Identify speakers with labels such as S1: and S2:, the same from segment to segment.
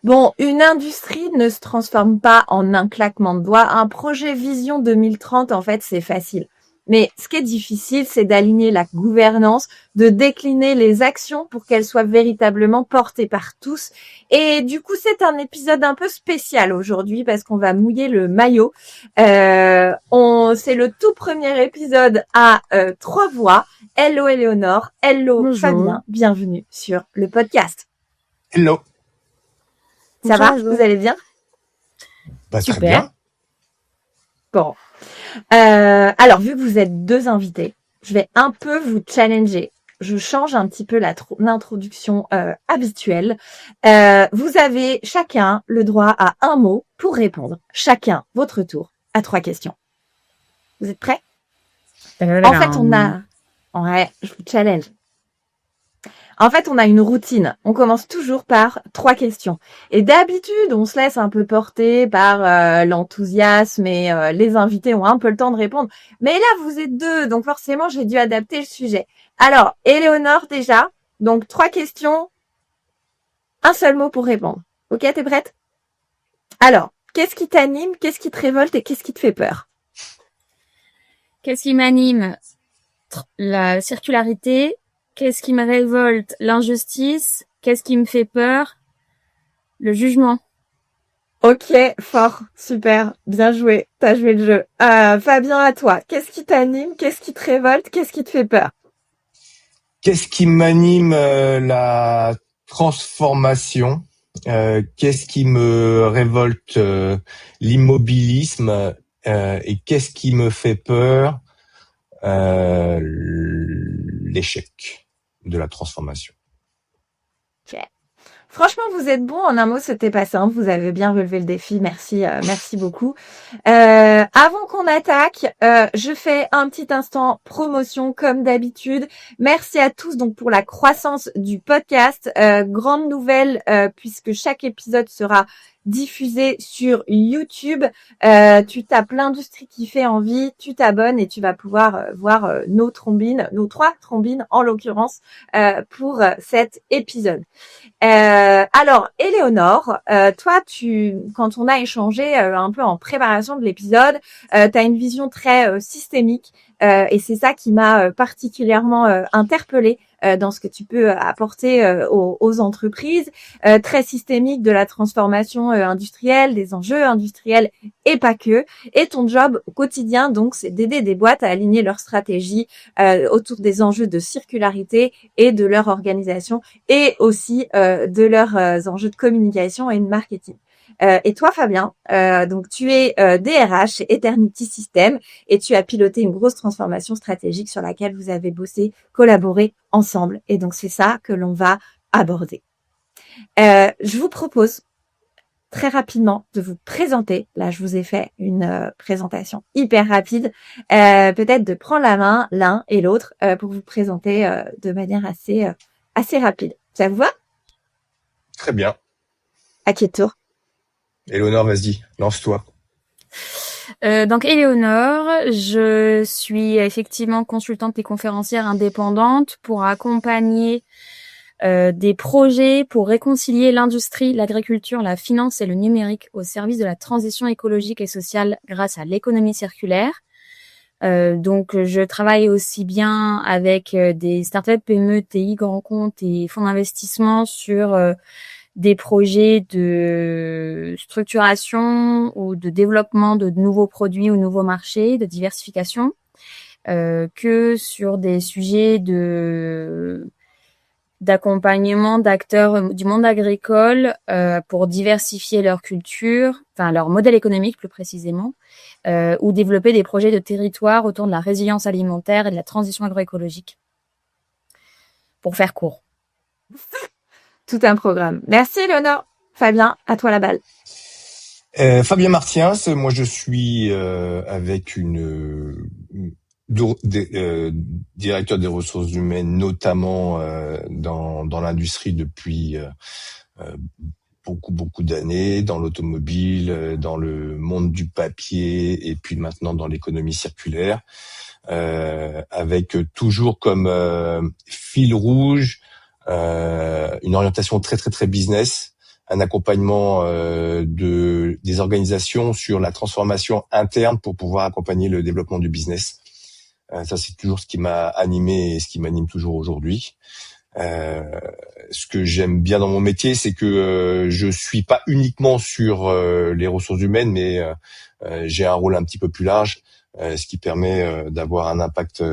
S1: Bon, une industrie ne se transforme pas en un claquement de doigts. Un projet Vision 2030, en fait, c'est facile. Mais ce qui est difficile, c'est d'aligner la gouvernance, de décliner les actions pour qu'elles soient véritablement portées par tous. Et du coup, c'est un épisode un peu spécial aujourd'hui parce qu'on va mouiller le maillot. C'est le tout premier épisode à 3 voix. Hello Éléonore, hello
S2: Bonjour.
S1: Fabien, bienvenue sur le podcast.
S3: Hello.
S1: Ça
S2: Bonjour,
S1: va?
S2: Hugo.
S1: Vous allez bien?
S3: Très
S2: Super.
S3: bien.
S1: Bon. Alors, vu que vous êtes deux invités, je vais un peu vous challenger. Je change un petit peu l'introduction habituelle. Vous avez chacun le droit à un mot pour répondre. Chacun votre tour à 3 questions. Vous êtes prêts? En fait, Ouais, je vous challenge. En fait, on a une routine. On commence toujours par 3 questions. Et d'habitude, on se laisse un peu porter par l'enthousiasme et les invités ont un peu le temps de répondre. Mais là, vous êtes 2, donc forcément, j'ai dû adapter le sujet. Alors, Éléonore déjà. Donc, 3 questions, un seul mot pour répondre. Ok, t'es prête? Alors, qu'est-ce qui t'anime, qu'est-ce qui te révolte et qu'est-ce qui te fait peur?
S2: Qu'est-ce qui m'anime? La circularité. Qu'est-ce qui me révolte? L'injustice. Qu'est-ce qui me fait peur? Le jugement.
S1: Ok, fort, super, bien joué, t'as joué le jeu. Fabien, à toi, qu'est-ce qui t'anime, qu'est-ce qui te révolte, qu'est-ce qui te fait peur?
S3: Qu'est-ce qui m'anime? La transformation. Qu'est-ce qui me révolte? L'immobilisme. Et qu'est-ce qui me fait peur? L'échec de la transformation.
S1: Ok. Franchement, vous êtes bon. En un mot, c'était pas simple. Vous avez bien relevé le défi. Merci, merci beaucoup. Avant qu'on attaque, je fais un petit instant promotion comme d'habitude. Merci à tous donc pour la croissance du podcast. Grande nouvelle puisque chaque épisode sera diffusé sur YouTube. Tu tapes l'industrie qui fait envie, tu t'abonnes et tu vas pouvoir voir nos 3 trombines en l'occurrence pour cet épisode. Alors, Éléonore, toi, quand on a échangé un peu en préparation de l'épisode, tu as une vision très systémique et c'est ça qui m'a particulièrement interpellée dans ce que tu peux apporter aux entreprises, très systémique de la transformation industrielle, des enjeux industriels et pas que. Et ton job au quotidien, donc, c'est d'aider des boîtes à aligner leur stratégie autour des enjeux de circularité et de leur organisation et aussi de leurs enjeux de communication et de marketing. Et toi, Fabien, donc tu es DRH chez Eternity Systems et tu as piloté une grosse transformation stratégique sur laquelle vous avez bossé, collaboré ensemble. Et donc c'est ça que l'on va aborder. Je vous propose très rapidement de vous présenter. Là, je vous ai fait une présentation hyper rapide. Peut-être de prendre la main l'un et l'autre pour vous présenter de manière assez rapide. Ça vous va?
S3: Très bien.
S1: À qui est tour?
S3: Éléonore, vas-y, lance-toi.
S2: Donc, Éléonore, je suis effectivement consultante et conférencière indépendante pour accompagner des projets pour réconcilier l'industrie, l'agriculture, la finance et le numérique au service de la transition écologique et sociale grâce à l'économie circulaire. Donc, je travaille aussi bien avec des startups, PME, TI, grands comptes et fonds d'investissement sur des projets de structuration ou de développement de nouveaux produits ou nouveaux marchés, de diversification, que sur des sujets d'accompagnement d'acteurs du monde agricole pour diversifier leur culture, enfin leur modèle économique plus précisément, ou développer des projets de territoire autour de la résilience alimentaire et de la transition agroécologique. Pour faire court.
S1: Tout un programme. Merci, Éléonore. Fabien, à toi la balle.
S3: Fabien Martiens, moi je suis avec directeur des ressources humaines, notamment dans l'industrie depuis beaucoup d'années, dans l'automobile, dans le monde du papier et puis maintenant dans l'économie circulaire, avec toujours comme fil rouge une orientation très business, un accompagnement des organisations sur la transformation interne pour pouvoir accompagner le développement du business. Ça, c'est toujours ce qui m'a animé et ce qui m'anime toujours aujourd'hui. Ce que j'aime bien dans mon métier, c'est que je suis pas uniquement sur les ressources humaines, mais j'ai un rôle un petit peu plus large, ce qui permet d'avoir un impact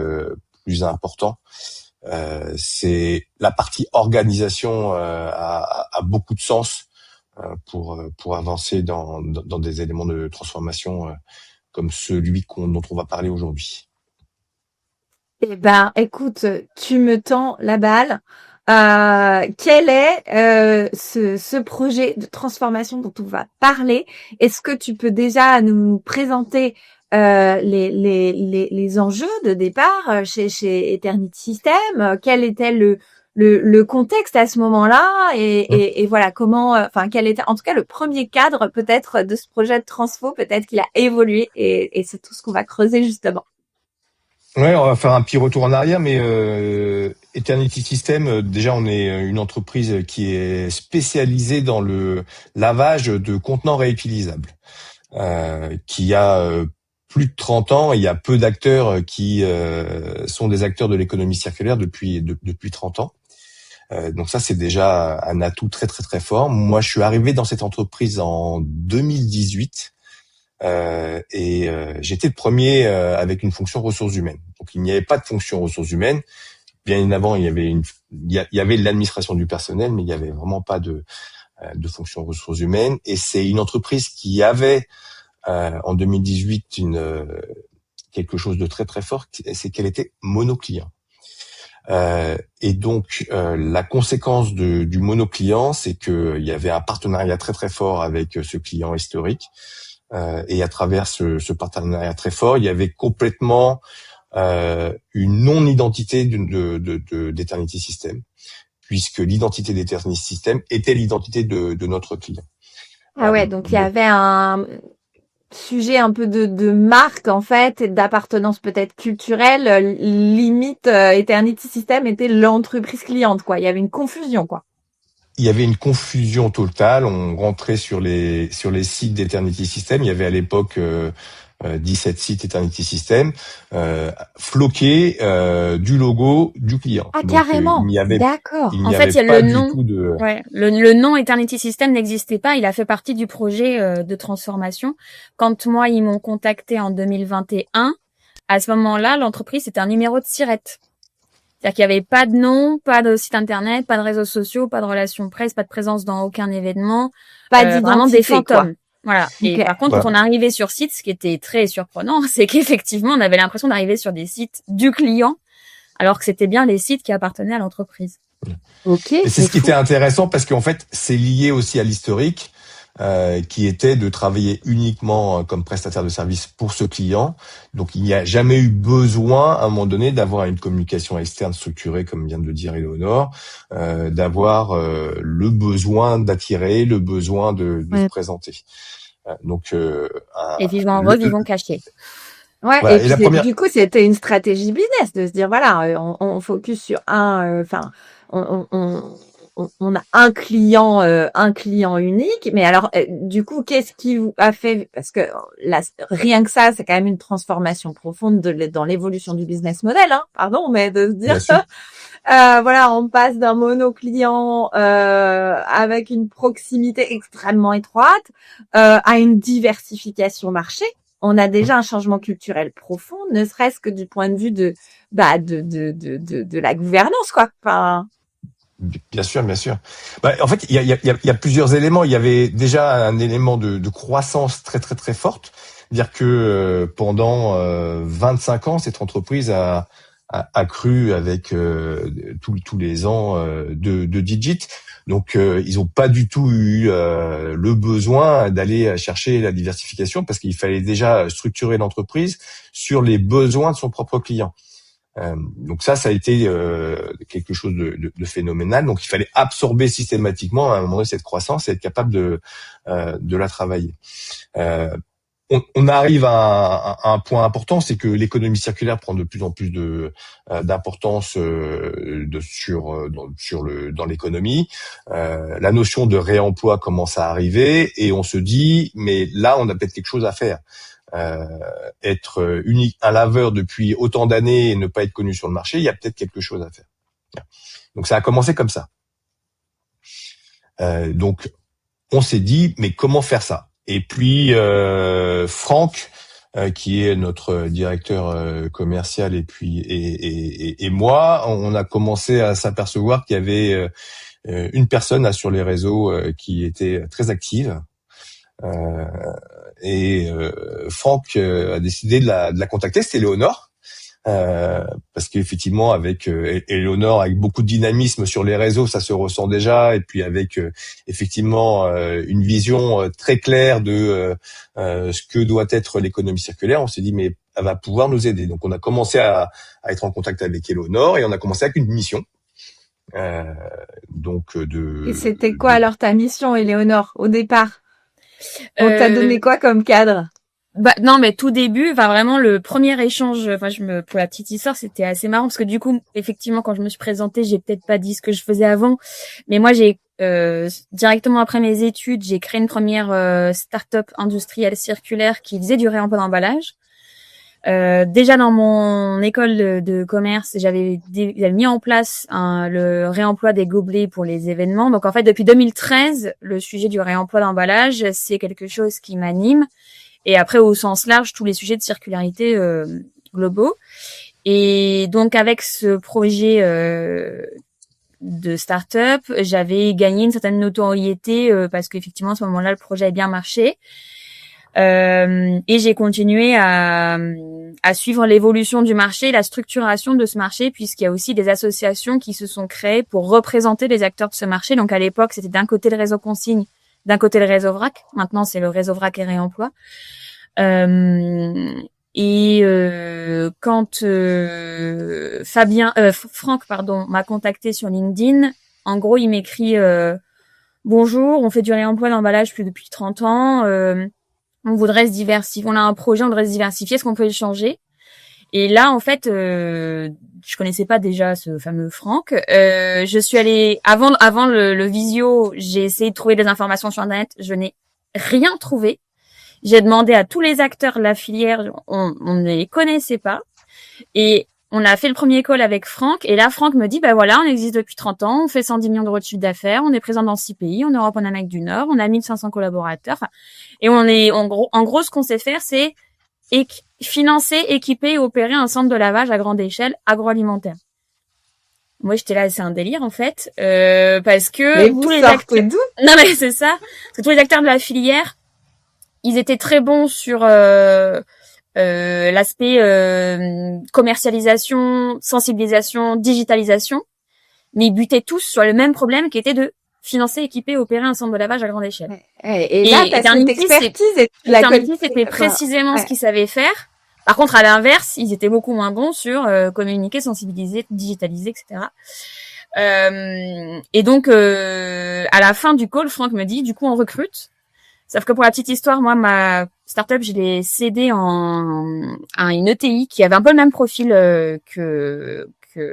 S3: plus important. C'est la partie organisation a beaucoup de sens pour avancer dans des éléments de transformation comme celui dont on va parler aujourd'hui.
S1: Eh ben, écoute, tu me tends la balle. Quel est ce projet de transformation dont on va parler? Est-ce que tu peux déjà nous présenter les enjeux de départ chez Eternity System? Quel était le contexte à ce moment-là et voilà comment, enfin quel était en tout cas le premier cadre peut-être de ce projet de transfo, peut-être qu'il a évolué et c'est tout ce qu'on va creuser justement.
S3: Ouais, on va faire un petit retour en arrière, mais Eternity System, déjà on est une entreprise qui est spécialisée dans le lavage de contenants réutilisables, qui a plus de 30 ans. Il y a peu d'acteurs qui sont des acteurs de l'économie circulaire depuis 30 ans. Donc ça, c'est déjà un atout très très très fort. Moi, je suis arrivé dans cette entreprise en 2018. J'étais le premier avec une fonction ressources humaines. Donc il n'y avait pas de fonction ressources humaines. Bien avant, il y avait l'administration du personnel, mais il n'y avait vraiment pas de fonction ressources humaines. Et c'est une entreprise qui avait en 2018 quelque chose de très très fort, c'est qu'elle était monoclient. Et donc la conséquence du monoclient, c'est qu'il y avait un partenariat très très fort avec ce client historique. Et à travers ce partenariat très fort, il y avait complètement une non-identité d'Eternity System, puisque l'identité d'Eternity System était l'identité de notre client.
S1: Ah ouais, donc il y avait un sujet un peu de marque en fait et d'appartenance peut-être culturelle. Limite, Eternity System était l'entreprise cliente, quoi. Il y avait une confusion, quoi.
S3: Il y avait une confusion totale. On rentrait sur les sites d'Eternity System. Il y avait à l'époque 17 sites Eternity System, floqués du logo du client.
S1: Ah,
S3: donc,
S1: carrément.
S3: il n'y avait,
S1: D'accord.
S3: il
S2: En
S3: n'y
S2: fait,
S3: avait
S2: il y a
S3: pas
S2: le
S3: du
S2: nom.
S3: tout de...
S2: Ouais, le nom Eternity System n'existait pas. Il a fait partie du projet de transformation. Quand moi, ils m'ont contacté en 2021, à ce moment-là, l'entreprise, c'était un numéro de SIRET. C'est-à-dire qu'il n'y avait pas de nom, pas de site internet, pas de réseaux sociaux, pas de relations presse, pas de présence dans aucun événement.
S1: Pas d'identité,
S2: vraiment des fantômes.
S1: quoi.
S2: Voilà. Et
S1: Ok.
S2: par contre,
S3: Voilà.
S2: quand on arrivait sur site, ce qui était très surprenant, c'est qu'effectivement, on avait l'impression d'arriver sur des sites du client, alors que c'était bien les sites qui appartenaient à l'entreprise.
S1: Ok.
S3: Et c'est ce qui était intéressant parce qu'en fait, c'est lié aussi à l'historique qui était de travailler uniquement comme prestataire de service pour ce client. Donc, il n'y a jamais eu besoin, à un moment donné, d'avoir une communication externe structurée, comme vient de le dire Éléonore, d'avoir le besoin d'attirer, le besoin de se présenter.
S2: Et vivons heureux, vivons cachés.
S1: Ouais,
S3: Voilà,
S1: et puis du coup, c'était une stratégie business de se dire voilà, on focus sur enfin, on a un client unique. Mais alors, du coup, qu'est-ce qui vous a fait, parce que là, rien que ça, c'est quand même une transformation profonde dans l'évolution du business model, hein, pardon, mais de se dire ça. Voilà, on passe d'un monoclient avec une proximité extrêmement étroite à une diversification marché. On a déjà un changement culturel profond, ne serait-ce que du point de vue de la gouvernance, quoi. Enfin.
S3: Bien sûr, bien sûr. En fait, il y a plusieurs éléments. Il y avait déjà un élément de croissance très très très forte, c'est-à-dire que pendant 25 ans, cette entreprise a cru avec tous les ans de digits. Donc, ils n'ont pas du tout eu le besoin d'aller chercher la diversification parce qu'il fallait déjà structurer l'entreprise sur les besoins de son propre client. Donc ça a été quelque chose de phénoménal. Donc, il fallait absorber systématiquement à un moment donné cette croissance et être capable de la travailler. on arrive à un point important, c'est que l'économie circulaire prend de plus en plus d'importance dans l'économie. La notion de réemploi commence à arriver et on se dit mais là on a peut-être quelque chose à faire. Être unique, un laveur depuis autant d'années et ne pas être connu sur le marché, il y a peut-être quelque chose à faire. Donc ça a commencé comme ça. Donc on s'est dit mais comment faire ça? Et puis Franck, qui est notre directeur commercial, et moi, on a commencé à s'apercevoir qu'il y avait une personne là, sur les réseaux qui était très active. Franck a décidé de la contacter, c'était Léonore. Parce qu'effectivement avec Éléonore, avec beaucoup de dynamisme sur les réseaux, ça se ressent déjà, et puis avec effectivement une vision très claire de ce que doit être l'économie circulaire, on s'est dit mais elle va pouvoir nous aider. Donc on a commencé à être en contact avec Éléonore et on a commencé avec une mission.
S1: Et c'était quoi alors ta mission, Éléonore, au départ? On t'a donné quoi comme cadre?
S2: Bah non, mais tout début, enfin vraiment le premier échange, pour la petite histoire, c'était assez marrant parce que du coup, effectivement, quand je me suis présentée, j'ai peut-être pas dit ce que je faisais avant, mais moi j'ai directement après mes études, j'ai créé une première start-up industrielle circulaire qui faisait du réemploi d'emballage. Déjà dans mon école de commerce, j'avais mis en place le réemploi des gobelets pour les événements. Donc en fait, depuis 2013, le sujet du réemploi d'emballage, c'est quelque chose qui m'anime. Et après, au sens large, tous les sujets de circularité globaux. Et donc, avec ce projet de start-up, j'avais gagné une certaine notoriété parce qu'effectivement, à ce moment-là, le projet a bien marché. Et j'ai continué à suivre l'évolution du marché, la structuration de ce marché, puisqu'il y a aussi des associations qui se sont créées pour représenter les acteurs de ce marché. Donc, à l'époque, c'était d'un côté le réseau consigne, d'un côté le réseau vrac. Maintenant, c'est le réseau vrac et réemploi. Quand Franck, m'a contacté sur LinkedIn, en gros, il m'écrit bonjour, on fait du réemploi d'emballage depuis 30 ans. On voudrait se diversifier. On a un projet, on voudrait se diversifier. Est-ce qu'on peut le changer? Et là, en fait, je connaissais pas déjà ce fameux Franck. Je suis allée avant le visio, j'ai essayé de trouver des informations sur Internet. Je n'ai rien trouvé. J'ai demandé à tous les acteurs de la filière, on ne les connaissait pas. Et on a fait le premier call avec Franck. Et là, Franck me dit, bah voilà, on existe depuis 30 ans, on fait 110 millions d'euros de chiffre d'affaires, on est présent dans 6 pays, en Europe, en Amérique du Nord, on a 1500 collaborateurs. Et on est, en gros, ce qu'on sait faire, c'est financer, équiper et opérer un centre de lavage à grande échelle agroalimentaire. Moi, j'étais là, c'est un délire, en fait, parce que
S1: tous les acteurs,
S2: non, mais c'est ça. Parce que tous les acteurs de la filière, ils étaient très bons sur l'aspect commercialisation, sensibilisation, digitalisation, mais ils butaient tous sur le même problème qui était de financer, équiper, opérer un centre de lavage à grande échelle.
S1: Et là, t'as cette expertise.
S2: C'était précisément ce qu'ils savaient faire. Par contre, à l'inverse, ils étaient beaucoup moins bons sur communiquer, sensibiliser, digitaliser, etc. Et donc, à la fin du call, Franck me dit, du coup, on recrute. Sauf que pour la petite histoire, moi, ma startup, je l'ai cédée à une ETI qui avait un peu le même profil que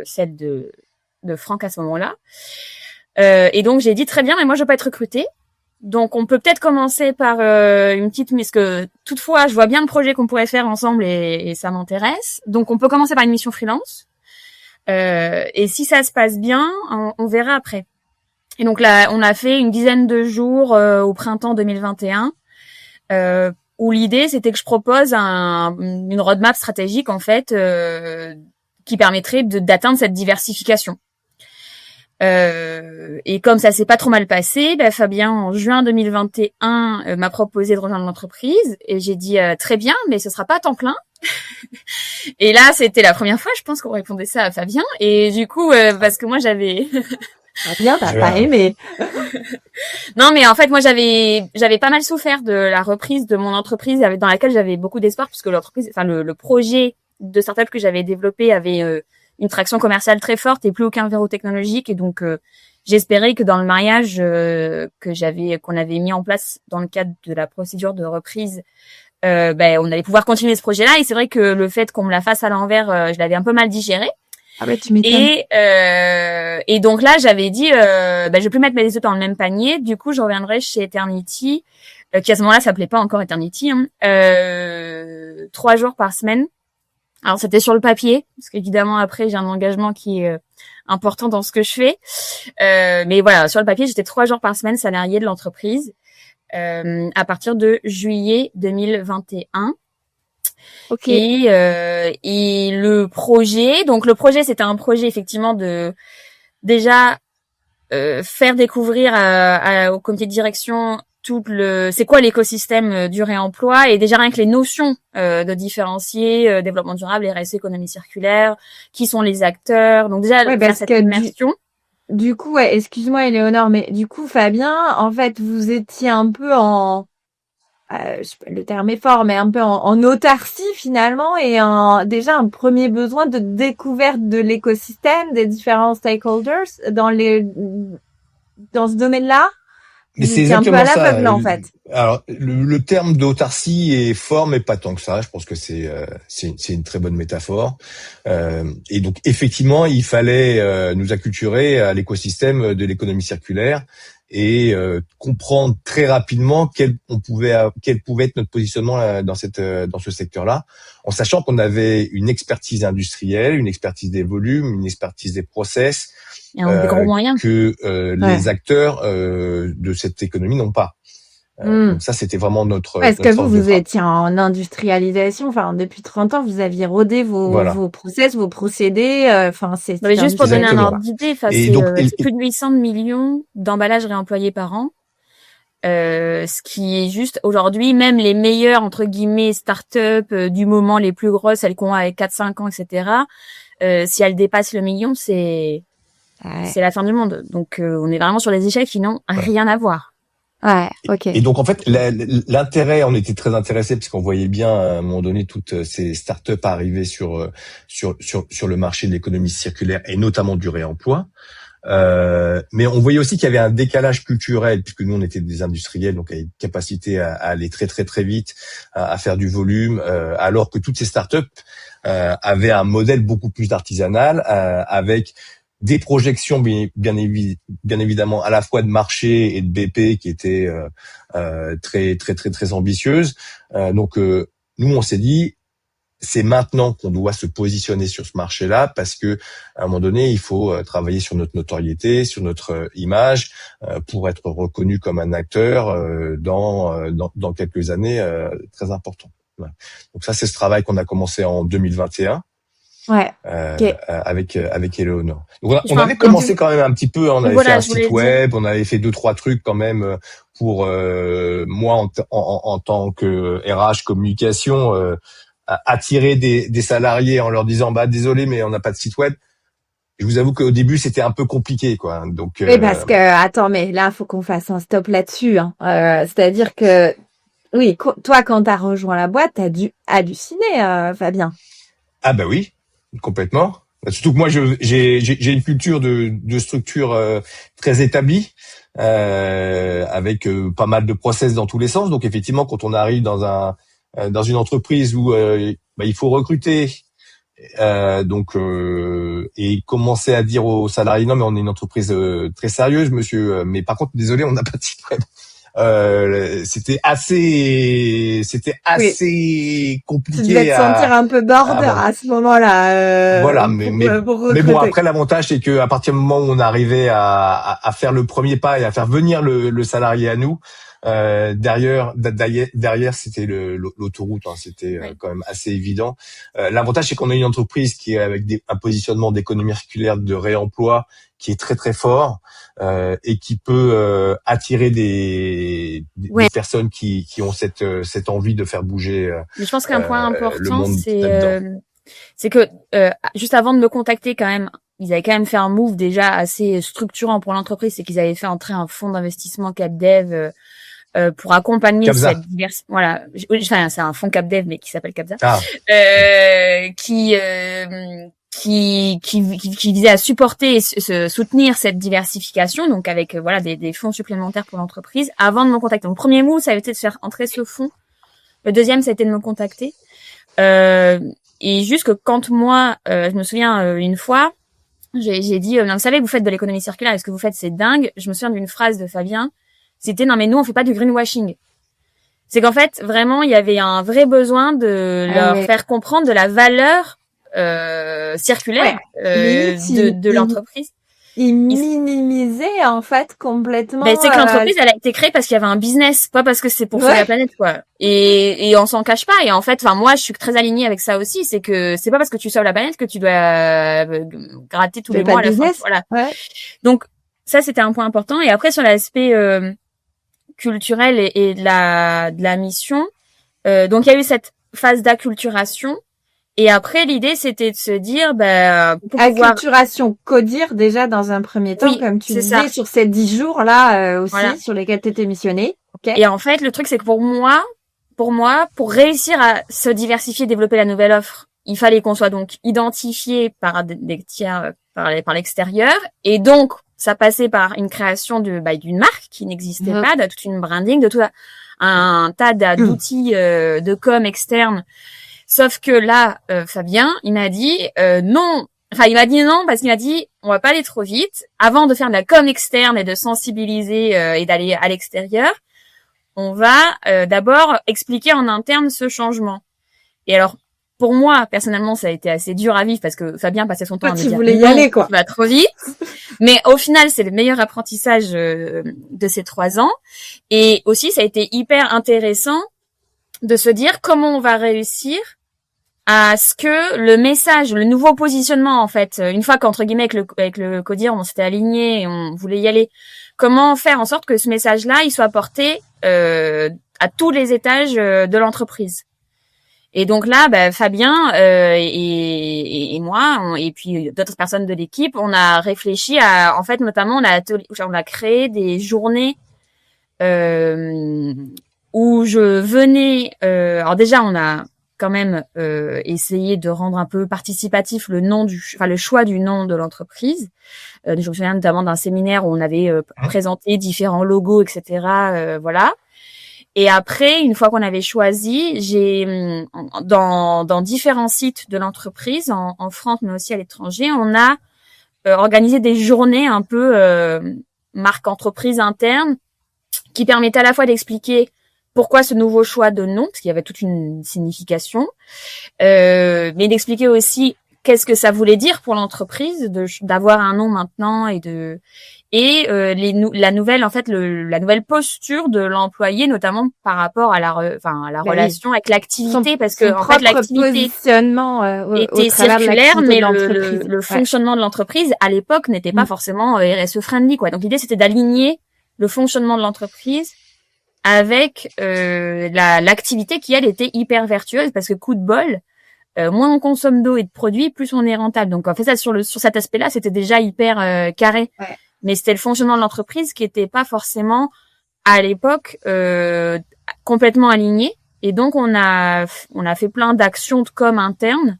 S2: celle de Franck à ce moment-là. Et donc, j'ai dit, très bien, mais moi, je veux pas être recrutée. Donc, on peut peut-être commencer par une petite... Parce que, toutefois, je vois bien le projet qu'on pourrait faire ensemble et ça m'intéresse. Donc, on peut commencer par une mission freelance. Et si ça se passe bien, on verra après. Et donc là, on a fait une dizaine de jours au printemps 2021, où l'idée c'était que je propose une roadmap stratégique en fait qui permettrait d'atteindre cette diversification. Et comme ça s'est pas trop mal passé, Fabien en juin 2021 m'a proposé de rejoindre l'entreprise et j'ai dit très bien, mais ce sera pas à temps plein. Et là, c'était la première fois, je pense qu'on répondait ça à Fabien. Et du coup, parce que moi j'avais
S1: Bien, t'as pas aimé.
S2: Non, mais en fait, moi, j'avais pas mal souffert de la reprise de mon entreprise dans laquelle j'avais beaucoup d'espoir puisque l'entreprise, enfin, le projet de startup que j'avais développé avait une traction commerciale très forte et plus aucun verrou technologique. Et donc, j'espérais que dans le mariage qu'on avait mis en place dans le cadre de la procédure de reprise, on allait pouvoir continuer ce projet-là. Et c'est vrai que le fait qu'on me la fasse à l'envers, je l'avais un peu mal digéré.
S1: Ah bah tu m'étonnes.
S2: Et donc là, j'avais dit, je vais plus mettre mes œufs dans le même panier. Du coup, je reviendrai chez Eternity, qui à ce moment-là s'appelait pas encore Eternity, 3 jours par semaine. Alors c'était sur le papier, parce qu'évidemment après j'ai un engagement qui est important dans ce que je fais. Mais voilà, sur le papier, j'étais 3 jours par semaine salariée de l'entreprise à partir de juillet 2021.
S1: Ok.
S2: Et le projet, c'était un projet effectivement de déjà faire découvrir au comité de direction c'est quoi l'écosystème du réemploi, et déjà rien que les notions de différencier développement durable, RSE, économie circulaire, qui sont les acteurs, donc déjà faire cette immersion.
S1: Du coup, ouais, excuse-moi Éléonore, mais du coup Fabien, en fait, vous étiez un peu le terme est fort, mais un peu en autarcie finalement, et déjà un premier besoin de découverte de l'écosystème, des différents stakeholders dans ce domaine-là.
S3: Mais c'est
S1: un peu
S3: exactement
S1: à
S3: ça.
S1: l'aveugle en fait.
S3: Alors le terme d'autarcie est fort, mais pas tant que ça. Je pense que c'est une très bonne métaphore. Et donc effectivement, il fallait nous acculturer à l'écosystème de l'économie circulaire et comprendre très rapidement quel pouvait être notre positionnement dans ce secteur-là, en sachant qu'on avait une expertise industrielle, une expertise des volumes, une expertise des process,
S2: des gros moyens
S3: que les acteurs de cette économie n'ont pas. Donc ça, c'était vraiment notre.
S1: Est-ce que vous étiez en industrialisation, enfin depuis 30 ans, vous aviez rodé vos process, vos procédés, c'est.
S2: Mais juste pour donner un ordre d'idée, c'est plus de 800 millions d'emballages réemployés par an. Ce qui est juste aujourd'hui, même les meilleures entre guillemets start-up du moment, les plus grosses, celles qu'on a avec 4-5 ans, etc. Si elles dépassent le million, c'est la fin du monde. Donc on est vraiment sur des échelles qui n'ont rien à voir.
S1: Ouais, ok.
S3: Et donc en fait, l'intérêt, on était très intéressés parce qu'on voyait bien à un moment donné toutes ces startups arriver sur le marché de l'économie circulaire et notamment du réemploi. Mais on voyait aussi qu'il y avait un décalage culturel, puisque nous on était des industriels, donc avec une capacité à aller très très très vite, à faire du volume, alors que toutes ces startups avaient un modèle beaucoup plus artisanal, avec des projections bien évidemment à la fois de marché et de BP qui étaient très très très très ambitieuses. Donc nous on s'est dit, c'est maintenant qu'on doit se positionner sur ce marché-là, parce que à un moment donné, il faut travailler sur notre notoriété, sur notre image, pour être reconnu comme un acteur dans quelques années très important. Voilà. Donc ça, c'est ce travail qu'on a commencé en 2021.
S1: Ouais.
S3: Avec Éléonore. Donc on avait commencé quand même un petit peu, on avait fait un site web, on avait fait 2-3 trucs quand même pour moi en tant que RH communication, attirer des salariés en leur disant désolé mais on n'a pas de site web. Je vous avoue qu'au début c'était un peu compliqué quoi. Donc
S1: oui, parce que attends, mais là faut qu'on fasse un stop là-dessus. C'est-à-dire que oui, toi quand t'as rejoint la boîte, t'as dû halluciner, Fabien.
S3: Ah bah oui. Complètement. Surtout que moi, j'ai une culture de structure très établie, avec pas mal de process dans tous les sens. Donc effectivement, quand on arrive dans une entreprise où il faut recruter, et commencer à dire aux salariés non mais on est une entreprise très sérieuse, monsieur. Mais par contre, désolé, on n'a pas de site web. C'était assez compliqué.
S1: Tu devais te sentir un peu border à ce moment-là.
S3: Voilà, mais bon, après l'avantage c'est que à partir du moment où on arrivait à faire le premier pas et à faire venir le salarié à nous, derrière c'était l'autoroute, c'était quand même assez évident. L'avantage c'est qu'on a une entreprise qui est avec un positionnement d'économie circulaire, de réemploi qui est très très fort, et qui peut attirer des personnes qui ont cette envie de faire bouger. Mais
S2: je pense qu'un point important c'est que juste avant de me contacter quand même, ils avaient quand même fait un move déjà assez structurant pour l'entreprise, c'est qu'ils avaient fait entrer un fonds d'investissement CapDev pour accompagner cette diversité. Voilà, enfin c'est un fonds CapDev mais qui s'appelle Capza, qui visait à supporter et soutenir cette diversification, donc avec des fonds supplémentaires pour l'entreprise. Avant de me contacter, mon premier move ça avait été de faire entrer ce fonds Le deuxième, ça a été de me contacter. Et juste que quand moi, je me souviens une fois, j'ai dit, non, vous savez, vous faites de l'économie circulaire, et ce que vous faites, c'est dingue. Je me souviens d'une phrase de Fabien, c'était, non, mais nous, on fait pas du greenwashing. C'est qu'en fait, vraiment, il y avait un vrai besoin de leur faire comprendre de la valeur circulaire de l'entreprise.
S1: Ils minimisaient en fait complètement.
S2: Ben, c'est que l'entreprise, elle a été créée parce qu'il y avait un business, pas parce que c'est pour sauver la planète, quoi. Et on s'en cache pas. Et en fait, enfin moi, je suis très alignée avec ça aussi. C'est que c'est pas parce que tu sauves la planète que tu dois gratter tous les mois à la fin. Voilà. Ouais. Donc ça, c'était un point important. Et après, sur l'aspect culturel et de la mission, donc il y a eu cette phase d'acculturation. Et après, l'idée, c'était de se dire,
S1: acculturation, codir déjà dans un premier temps, comme tu disais, sur ces 10 jours-là aussi, sur lesquels tu étais missionnée.
S2: Okay. Et en fait, le truc, c'est que pour moi, pour réussir à se diversifier, développer la nouvelle offre, il fallait qu'on soit donc identifié par des tiers, par l'extérieur. Et donc, ça passait par une création d'une marque qui n'existait pas, de toute une branding, de tout un tas d'outils de com externes. Sauf que là, Fabien, il m'a dit non. Enfin, il m'a dit non parce qu'il m'a dit on va pas aller trop vite. Avant de faire de la com externe et de sensibiliser et d'aller à l'extérieur, on va d'abord expliquer en interne ce changement. Et alors, pour moi, personnellement, ça a été assez dur à vivre parce que Fabien passait son temps à me dire
S1: voulais y aller, quoi.
S2: Tu vas trop vite. Mais au final, c'est le meilleur apprentissage de ces 3 ans. Et aussi, ça a été hyper intéressant de se dire comment on va réussir à ce que le message, le nouveau positionnement, en fait, une fois qu'entre guillemets avec le codir, on s'était aligné et on voulait y aller, comment faire en sorte que ce message-là, il soit porté à tous les étages de l'entreprise. Et donc là, Fabien et moi, et puis d'autres personnes de l'équipe, on a réfléchi à, en fait, notamment, on a créé des journées où je venais. Alors déjà, on a quand même essayer de rendre un peu participatif le choix du nom de l'entreprise. Je me souviens notamment d'un séminaire où on avait présenté différents logos, etc. Voilà. Et après, une fois qu'on avait choisi, j'ai dans différents sites de l'entreprise, en France mais aussi à l'étranger, on a organisé des journées un peu marque entreprise interne qui permettaient à la fois d'expliquer pourquoi ce nouveau choix de nom, parce qu'il y avait toute une signification, mais d'expliquer aussi qu'est-ce que ça voulait dire pour l'entreprise d'avoir un nom maintenant la nouvelle posture de l'employé, notamment par rapport à la relation avec l'activité, parce que en fait l'activité
S1: positionnement
S2: était circulaire, mais le fonctionnement de l'entreprise à l'époque n'était pas forcément RSE friendly, quoi. Donc l'idée c'était d'aligner le fonctionnement de l'entreprise avec l'activité qui elle était hyper vertueuse, parce que coup de bol, moins on consomme d'eau et de produits, plus on est rentable. Donc en fait ça sur cet aspect-là, c'était déjà hyper carré. Ouais. Mais c'était le fonctionnement de l'entreprise qui était pas forcément à l'époque complètement aligné. Et donc on a fait plein d'actions de com interne,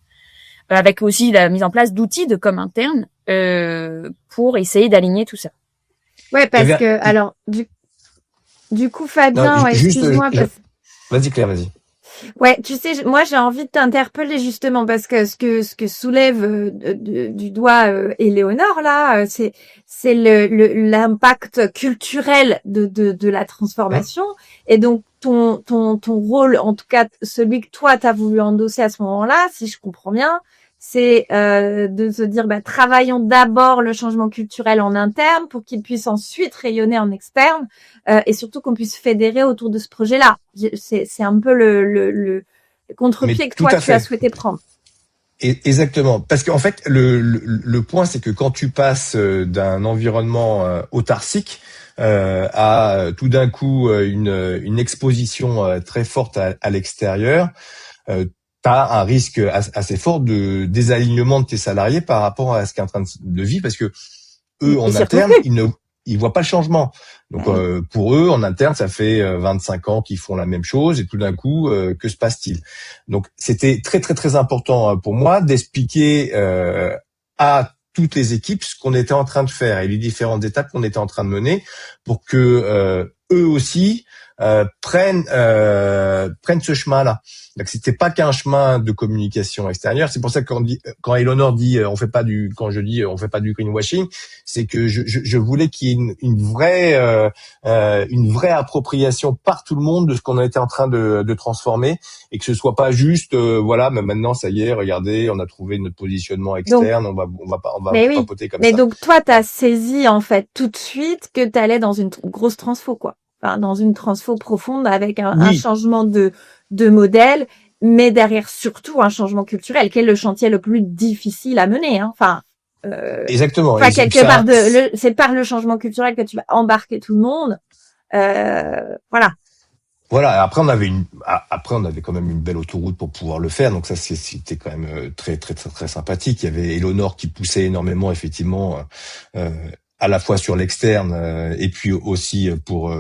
S2: avec aussi la mise en place d'outils de com interne pour essayer d'aligner tout ça.
S1: Ouais, parce que alors du coup, Fabien, excuse-moi.
S3: Vas-y Claire, vas-y.
S1: Ouais, tu sais, moi j'ai envie de t'interpeller justement parce que ce que soulève du doigt Éléonore là, c'est l'impact culturel de la transformation, et donc ton rôle, en tout cas celui que toi t'as voulu endosser à ce moment-là, si je comprends bien, c'est de se dire travaillons d'abord le changement culturel en interne pour qu'il puisse ensuite rayonner en externe, et surtout qu'on puisse fédérer autour de ce projet-là. C'est un peu le contre-pied que toi tu as souhaité prendre.
S3: Exactement, parce qu'en fait le point c'est que quand tu passes d'un environnement autarcique à tout d'un coup une exposition très forte à l'extérieur, t'as un risque assez fort de désalignement de tes salariés par rapport à ce qu'est en train de vivre, parce que eux en interne ils voient pas le changement. Donc pour eux en interne ça fait 25 ans qu'ils font la même chose, et tout d'un coup que se passe-t-il? Donc c'était très très très important pour moi d'expliquer à toutes les équipes ce qu'on était en train de faire et les différentes étapes qu'on était en train de mener pour que eux aussi prennent ce chemin-là. Donc c'était pas qu'un chemin de communication extérieure. C'est pour ça que quand Eleonore dit quand je dis on fait pas du greenwashing, c'est que je voulais qu'il y ait une vraie appropriation par tout le monde de ce qu'on était en train de transformer, et que ce soit pas juste voilà, mais maintenant ça y est, regardez, on a trouvé notre positionnement externe,
S1: Donc,
S3: on va
S1: mais oui.
S3: papoter comme
S1: Mais
S3: ça.
S1: donc, toi, t'as saisi, en fait, tout de suite que t'allais dans une grosse transfo, quoi. Enfin, dans une transfo profonde avec un
S3: Oui,
S1: changement de modèle, mais derrière surtout un changement culturel, qui est le chantier le plus difficile à mener, hein.
S3: exactement.
S1: Enfin,
S3: Et
S1: quelque part c'est par le changement culturel que tu vas embarquer tout le monde. Voilà.
S3: Voilà. Après, on avait quand même une belle autoroute pour pouvoir le faire. Donc ça, c'était quand même très, très, très, très sympathique. Il y avait Eleonore qui poussait énormément, effectivement, euh, à la fois sur l'externe et puis aussi pour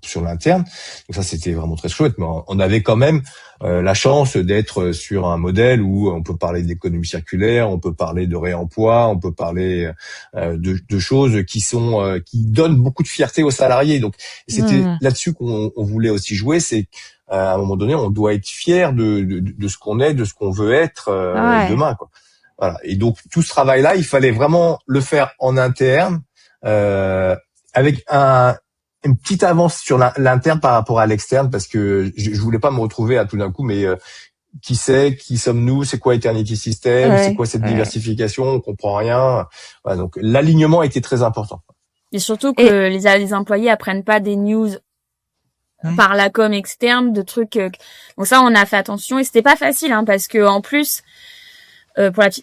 S3: sur l'interne. Donc ça, c'était vraiment très chouette. Mais on avait quand même la chance d'être sur un modèle où on peut parler d'économie circulaire, on peut parler de réemploi, on peut parler de choses qui donnent beaucoup de fierté aux salariés. Donc c'était
S1: Mmh.
S3: là-dessus qu'on voulait aussi jouer. C'est à un moment donné, on doit être fier de ce qu'on est, de ce qu'on veut être
S1: Ouais.
S3: demain, quoi. Voilà. Et donc tout ce travail-là, il fallait vraiment le faire en interne, euh, avec une petite avance sur l'interne par rapport à l'externe, parce que je voulais pas me retrouver à tout d'un coup, mais qui sommes-nous, c'est quoi Eternity System, c'est
S1: Ouais.
S3: quoi cette
S1: Ouais.
S3: diversification, on comprend rien. Voilà, donc l'alignement était très important.
S2: Et surtout
S1: Et,
S2: que les employés apprennent pas des news par la com externe de trucs. Donc ça, on a fait attention et c'était pas facile, hein, parce que en plus,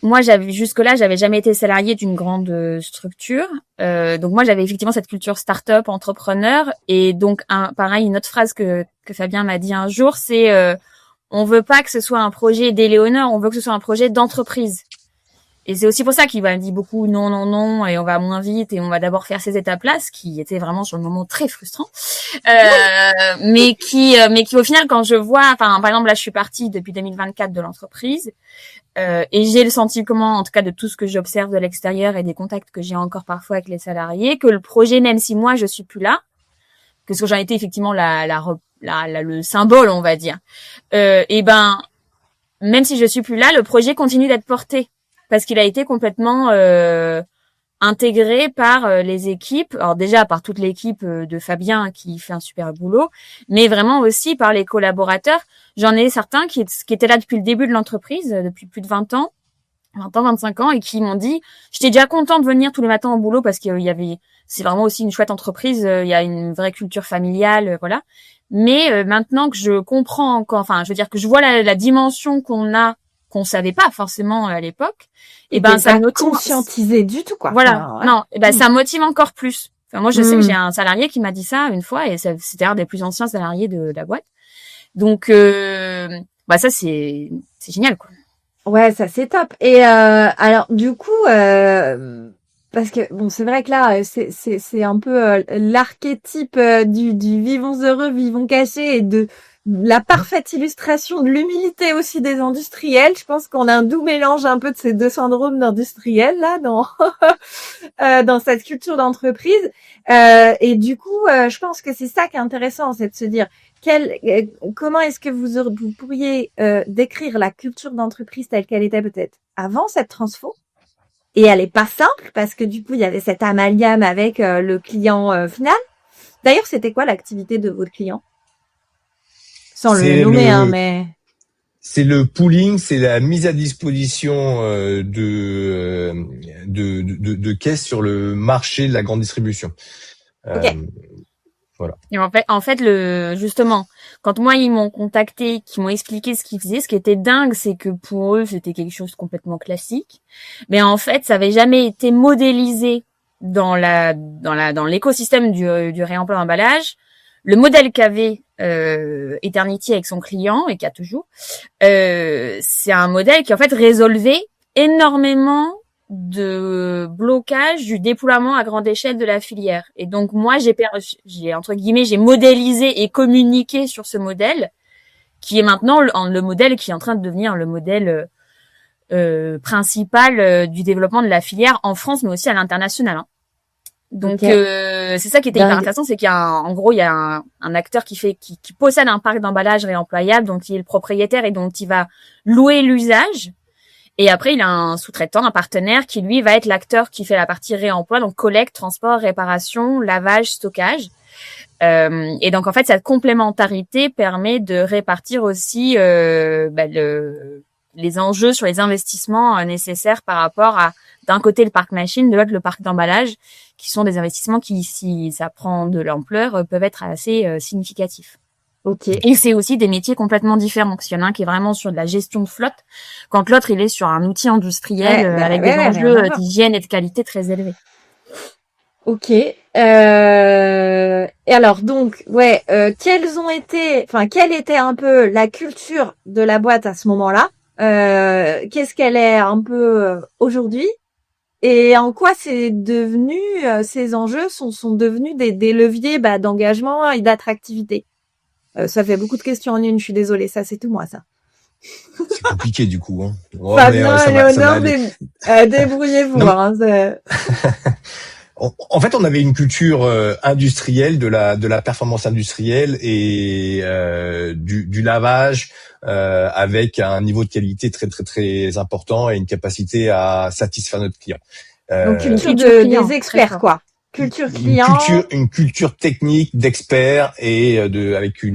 S2: moi, j'avais jamais été salariée d'une grande structure. Donc moi, j'avais effectivement cette culture start-up, entrepreneur, et donc pareil, une autre phrase que Fabien m'a dit un jour, c'est on veut pas que ce soit un projet d'Éléonore, on veut que ce soit un projet d'entreprise. Et c'est aussi pour ça qu'il m'a dit beaucoup non, non, non, et on va moins vite, et on va d'abord faire ces étapes-là, ce qui était vraiment sur le moment très frustrant. Mais qui au final, quand je vois, enfin, par exemple, là, je suis partie depuis 2024 de l'entreprise, et j'ai le sentiment, en tout cas, de tout ce que j'observe de l'extérieur et des contacts que j'ai encore parfois avec les salariés, que le projet, même si moi, je suis plus là, que ce que j'en étais effectivement le symbole, on va dire, et ben, même si je suis plus là, le projet continue d'être porté parce qu'il a été complètement intégré par les équipes. Alors déjà par toute l'équipe de Fabien qui fait un super boulot, mais vraiment aussi par les collaborateurs. J'en ai certains qui étaient là depuis le début de l'entreprise, depuis plus de 20 ans, 25 ans, et qui m'ont dit « J'étais déjà content de venir tous les matins au boulot parce qu'il y avait... C'est vraiment aussi une chouette entreprise, il y a une vraie culture familiale, voilà. Mais maintenant que je comprends encore, enfin, je veux dire que je vois la dimension qu'on savait pas forcément à l'époque, et ben ça
S1: pas
S2: me motive.
S1: conscientisé du tout, quoi.
S2: Voilà,
S1: Enfin, ouais.
S2: non, et ben ça me motive encore plus. Enfin, moi, je sais que j'ai
S1: Mmh.
S2: un salarié qui m'a dit ça une fois, et c'était un des plus anciens salariés de la boîte. Donc, ça c'est génial, quoi.
S1: Ouais, ça c'est top. Et alors du coup, parce que bon, c'est vrai que là, c'est un peu l'archétype du vivons heureux, vivons cachés, et de la parfaite illustration de l'humilité aussi des industriels. Je pense qu'on a un doux mélange un peu de ces deux syndromes d'industriels là dans cette culture d'entreprise. Et du coup, je pense que c'est ça qui est intéressant, c'est de se dire comment est-ce que vous pourriez décrire la culture d'entreprise telle qu'elle était peut-être avant cette transfo? Et elle est pas simple parce que du coup, il y avait cet amalgame avec le client final. D'ailleurs, c'était quoi l'activité de votre client? Sans le
S3: C'est
S1: nommer, hein,
S3: le
S1: mais...
S3: C'est le pooling, c'est la mise à disposition de caisses sur le marché de la grande distribution.
S1: Ok.
S3: Voilà.
S2: Et en fait, justement, quand moi ils m'ont contacté, qu'ils m'ont expliqué ce qu'ils faisaient, ce qui était dingue, c'est que pour eux c'était quelque chose de complètement classique, mais en fait, ça avait jamais été modélisé dans l'écosystème du réemploi d'emballage. Le modèle qu'avait Eternity avec son client et qu'a toujours, c'est un modèle qui en fait résolvait énormément de blocage du déploiement à grande échelle de la filière. Et donc moi j'ai entre guillemets j'ai modélisé et communiqué sur ce modèle qui est maintenant le modèle qui est en train de devenir le modèle principal du développement de la filière en France mais aussi à l'international, hein. Donc
S1: Ok.
S2: c'est ça qui était hyper
S1: Dingue.
S2: intéressant, c'est qu'il y a en gros il y a un acteur qui possède un parc d'emballage réemployable, dont il est le propriétaire et dont il va louer l'usage. Et après il a un sous-traitant, un partenaire qui lui va être l'acteur qui fait la partie réemploi, donc collecte, transport, réparation, lavage, stockage. Et donc en fait cette complémentarité permet de répartir aussi les enjeux sur les investissements nécessaires par rapport à d'un côté le parc machine, de l'autre le parc d'emballage, qui sont des investissements qui, si ça prend de l'ampleur, peuvent être assez significatifs.
S1: Ok.
S2: Et c'est aussi des métiers complètement différents. Parce qu'il y en a un qui est vraiment sur de la gestion de flotte, quand l'autre il est sur un outil industriel avec des enjeux
S1: rien à voir.
S2: d'hygiène et de qualité très élevés.
S1: Ok. Et alors donc, quelle était un peu la culture de la boîte à ce moment-là? Qu'est-ce qu'elle est un peu aujourd'hui? Et en quoi c'est devenu, ces enjeux sont devenus des leviers d'engagement et d'attractivité? Ça fait beaucoup de questions en une, je suis désolée, ça c'est tout moi ça.
S3: C'est compliqué du coup. Hein. Oh,
S1: Fabien,
S3: ça va
S1: Léonore,
S3: aller.
S1: débrouillez-vous.
S3: Non,
S1: Hein,
S3: en fait, on avait une culture industrielle de la performance industrielle et du lavage avec un niveau de qualité très très très important et une capacité à satisfaire notre client.
S1: donc culture
S2: client,
S1: des experts quoi. Culture
S3: Une
S1: client.
S3: culture technique d'experts et avec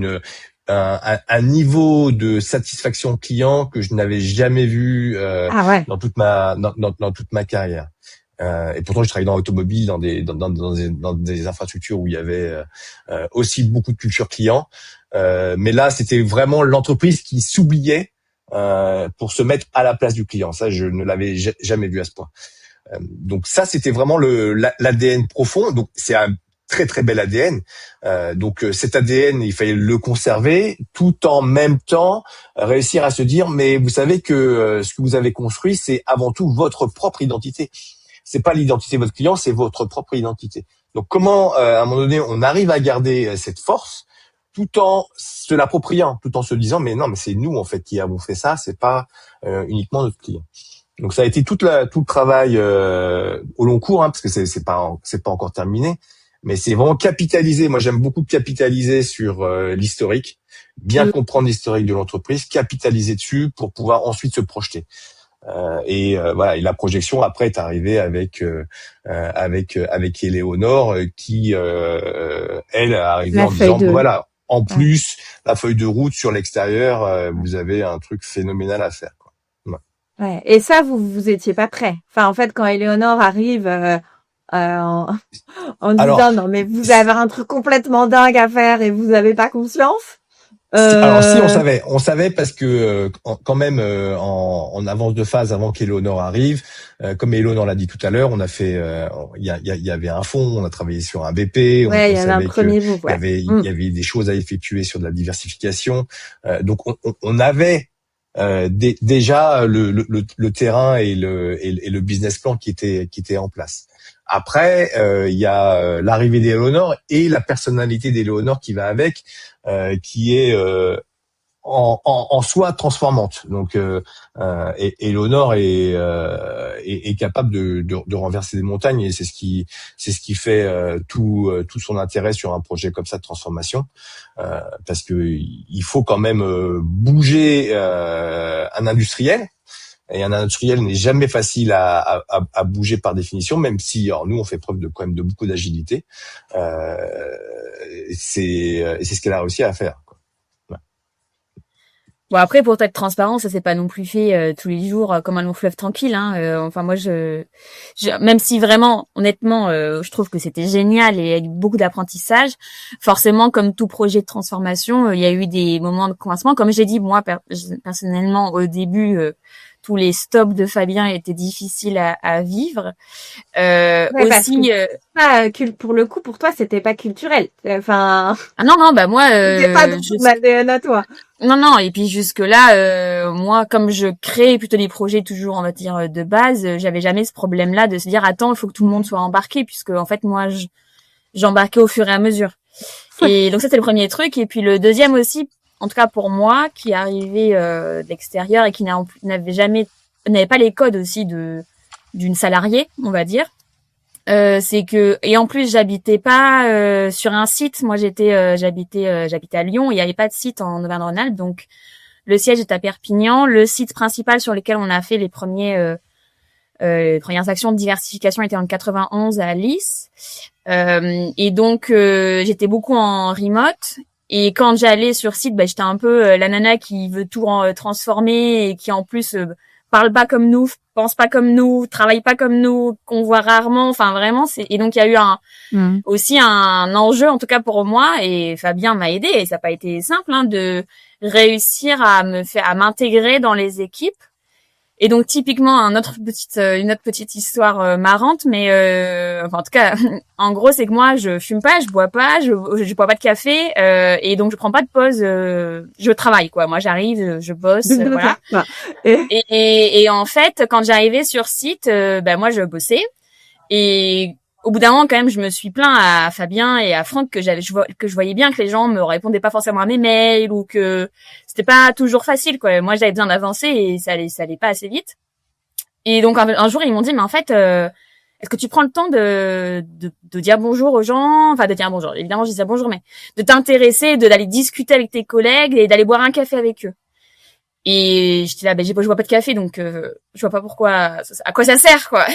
S3: un niveau de satisfaction client que je n'avais jamais vu
S1: Ah ouais.
S3: dans toute ma carrière. Et pourtant, je travaillais dans l'automobile, dans des infrastructures où il y avait aussi beaucoup de culture client. Mais là, c'était vraiment l'entreprise qui s'oubliait pour se mettre à la place du client. Ça, je ne l'avais jamais vu à ce point. Donc ça, c'était vraiment l'ADN profond. Donc c'est un très très bel ADN. Donc cet ADN, il fallait le conserver, tout en même temps réussir à se dire, mais vous savez que ce que vous avez construit, c'est avant tout votre propre identité. C'est pas l'identité de votre client, c'est votre propre identité. Donc comment, à un moment donné, on arrive à garder cette force tout en se l'appropriant, tout en se disant, mais non, mais c'est nous en fait qui avons fait ça, c'est pas uniquement notre client. Donc ça a été tout le travail au long cours, hein, parce que c'est pas encore terminé, mais c'est vraiment capitaliser. Moi, j'aime beaucoup capitaliser sur l'historique, bien comprendre l'historique de l'entreprise, capitaliser dessus pour pouvoir ensuite se projeter. Voilà. Et la projection après est arrivée avec Éléonore qui elle est arrivée en disant voilà, en plus la feuille de route sur l'extérieur, vous avez un truc phénoménal à faire, quoi.
S1: Ouais. Et ça, vous étiez pas prêt. Enfin, en fait, quand Éléonore arrive en disant non mais vous avez un truc complètement dingue à faire et vous avez pas conscience.
S3: Alors si on savait parce que quand même en avance de phase avant qu'Éléonore arrive, comme Éléonore l'a dit tout à l'heure, on a fait il y avait un fonds, on a travaillé sur un BP,
S1: il y avait un premier move,
S3: il y avait des choses à effectuer sur de la diversification, donc on avait déjà le terrain et le business plan qui était en place. Après, il y a l'arrivée d'Éléonore et la personnalité d'Éléonore qui va avec, qui est en soi transformante. Donc, Éléonore est capable de renverser des montagnes et c'est ce qui fait tout son intérêt sur un projet comme ça de transformation, parce que il faut quand même bouger un industriel. Et un industriel n'est jamais facile à bouger par définition, même si alors nous on fait preuve quand même de beaucoup d'agilité. C'est ce qu'elle a réussi à faire, quoi. Ouais.
S2: Bon après pour être transparent, ça c'est pas non plus fait tous les jours comme un long fleuve tranquille. Hein. Enfin moi même si vraiment honnêtement je trouve que c'était génial et il y a eu beaucoup d'apprentissage. Forcément comme tout projet de transformation, il y a eu des moments de coincement. Comme j'ai dit moi personnellement au début. Tous les stops de Fabien étaient difficiles à vivre. Aussi,
S1: pour le coup, pour toi, c'était pas culturel. Enfin.
S2: Ah non, bah moi.
S1: C'était pas du tout l'ADN à toi.
S2: Non. Et puis jusque là, moi, comme je crée plutôt des projets toujours, on va dire de base, j'avais jamais ce problème-là de se dire attends, il faut que tout le monde soit embarqué, puisque en fait moi, j'embarquais au fur et à mesure. Et donc ça c'est le premier truc. Et puis le deuxième aussi. En tout cas pour moi, qui arrivait d'extérieur et qui n'avait pas les codes aussi d'une salariée, on va dire. c'est que et en plus j'habitais pas sur un site. Moi j'habitais à Lyon. Il n'y avait pas de site en Auvergne-Rhône-Alpes, donc le siège est à Perpignan. Le site principal sur lequel on a fait les premières actions de diversification était en 91 à Alice. Et donc j'étais beaucoup en remote. Et quand j'allais sur site, j'étais un peu la nana qui veut tout transformer et qui en plus parle pas comme nous, pense pas comme nous, travaille pas comme nous, qu'on voit rarement. Enfin vraiment, et donc il y a eu aussi un enjeu en tout cas pour moi, et Fabien m'a aidé, et ça n'a pas été simple de réussir à m'intégrer dans les équipes. Et donc typiquement une autre petite histoire marrante, mais en tout cas en gros c'est que moi je fume pas, je bois pas, je bois pas de café, et donc je prends pas de pause, je travaille quoi. Moi j'arrive, je bosse, voilà. Et en fait quand j'arrivais sur site, moi je bossais, et au bout d'un moment, quand même, je me suis plaint à Fabien et à Franck que je voyais bien que les gens me répondaient pas forcément à mes mails, ou que c'était pas toujours facile, quoi. Moi, j'avais besoin d'avancer et ça allait pas assez vite. Et donc, un jour, ils m'ont dit, mais en fait, est-ce que tu prends le temps de dire bonjour aux gens? Enfin, de dire bonjour. Évidemment, je disais bonjour, mais de t'intéresser, d'aller discuter avec tes collègues et d'aller boire un café avec eux. Et j'étais là, je bois pas de café, donc je vois pas pourquoi, à quoi ça sert, quoi.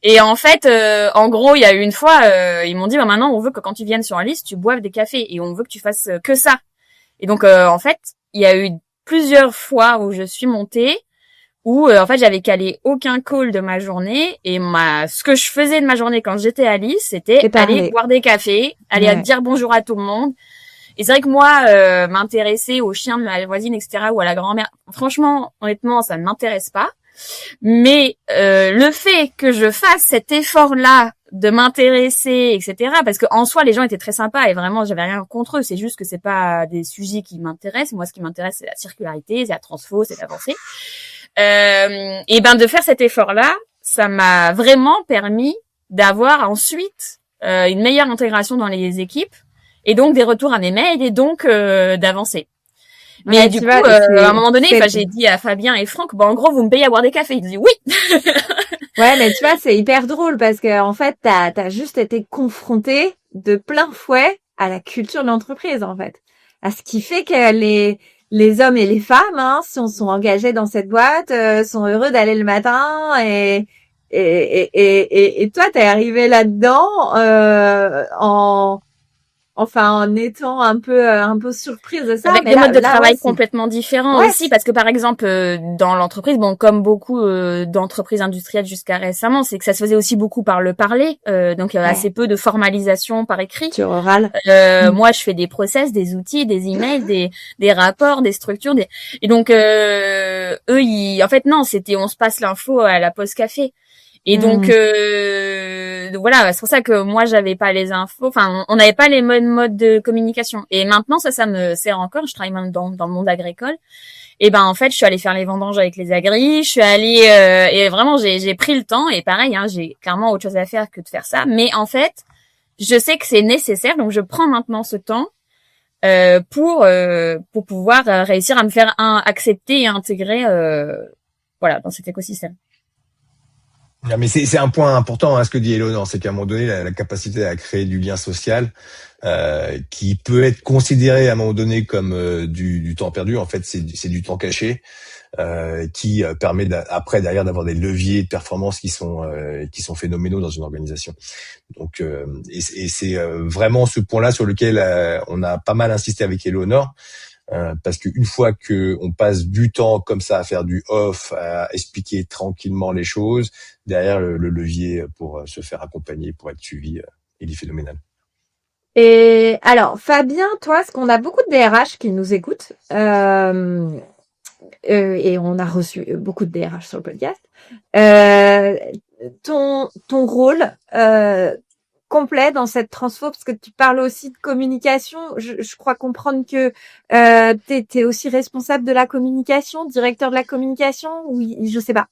S2: Et en fait, en gros, il y a eu une fois, ils m'ont dit, maintenant, on veut que quand tu viennes sur un liste, tu boives des cafés, et on veut que tu fasses que ça. Et donc, en fait, il y a eu plusieurs fois où je suis montée, où en fait, j'avais calé aucun call de ma journée, et ce que je faisais de ma journée quand j'étais à Lys, c'était aller boire des cafés, aller dire bonjour à tout le monde. Et c'est vrai que moi, m'intéresser aux chiens de ma voisine, etc., ou à la grand-mère, franchement, honnêtement, ça ne m'intéresse pas. Mais le fait que je fasse cet effort-là de m'intéresser, etc., parce que en soi, les gens étaient très sympas et vraiment, j'avais rien contre eux. C'est juste que c'est pas des sujets qui m'intéressent. Moi, ce qui m'intéresse, c'est la circularité, c'est la transfo, c'est l'avancée. Et de faire cet effort-là, ça m'a vraiment permis d'avoir ensuite une meilleure intégration dans les équipes, et donc des retours à mes mails, et donc d'avancer. Mais ouais, du coup, à un moment donné, j'ai dit à Fabien et Franck, en gros, vous me payez à boire des cafés. Ils disent oui.
S1: Ouais, mais tu vois, c'est hyper drôle parce que en fait, t'as juste été confronté de plein fouet à la culture de l'entreprise, en fait, à ce qui fait que les hommes et les femmes, sont engagés dans cette boîte, sont heureux d'aller le matin, et toi, t'es arrivé là-dedans en étant un peu surprise de ça.
S2: Avec des modes de travail complètement différents aussi, parce que par exemple, dans l'entreprise, comme beaucoup d'entreprises industrielles jusqu'à récemment, c'est que ça se faisait aussi beaucoup par le parler, donc il y a assez peu de formalisation par écrit.
S1: Sur oral.
S2: Moi, je fais des process, des outils, des emails, des rapports, des structures, et donc eux, en fait non, c'était on se passe l'info à la pause café. Et donc voilà, c'est pour ça que moi j'avais pas les infos, enfin on n'avait pas les modes de communication. Et maintenant ça me sert encore, je travaille même dans le monde agricole. Et en fait, je suis allée faire les vendanges avec les agris, je suis allée et vraiment j'ai pris le temps, et pareil j'ai clairement autre chose à faire que de faire ça, mais en fait, je sais que c'est nécessaire, donc je prends maintenant ce temps pour pouvoir réussir à me faire accepter et intégrer dans cet écosystème.
S3: Non, mais c'est un point important, ce que dit Éléonore, c'est qu'à un moment donné, la capacité à créer du lien social, qui peut être considéré à un moment donné comme du temps perdu, en fait, c'est du temps caché, qui permet après derrière d'avoir des leviers de performance qui sont phénoménaux dans une organisation. Donc, et c'est vraiment ce point-là sur lequel on a pas mal insisté avec Éléonore. Parce qu'une fois que on passe du temps comme ça à faire du off, à expliquer tranquillement les choses, derrière le levier pour se faire accompagner, pour être suivi, il est phénoménal.
S1: Et alors, Fabien, toi, parce qu'on a beaucoup de DRH qui nous écoutent, et on a reçu beaucoup de DRH sur le podcast. Ton rôle complet dans cette transfo, parce que tu parles aussi de communication. Je crois comprendre que t'es aussi responsable de la communication, directeur de la communication, ou je sais pas.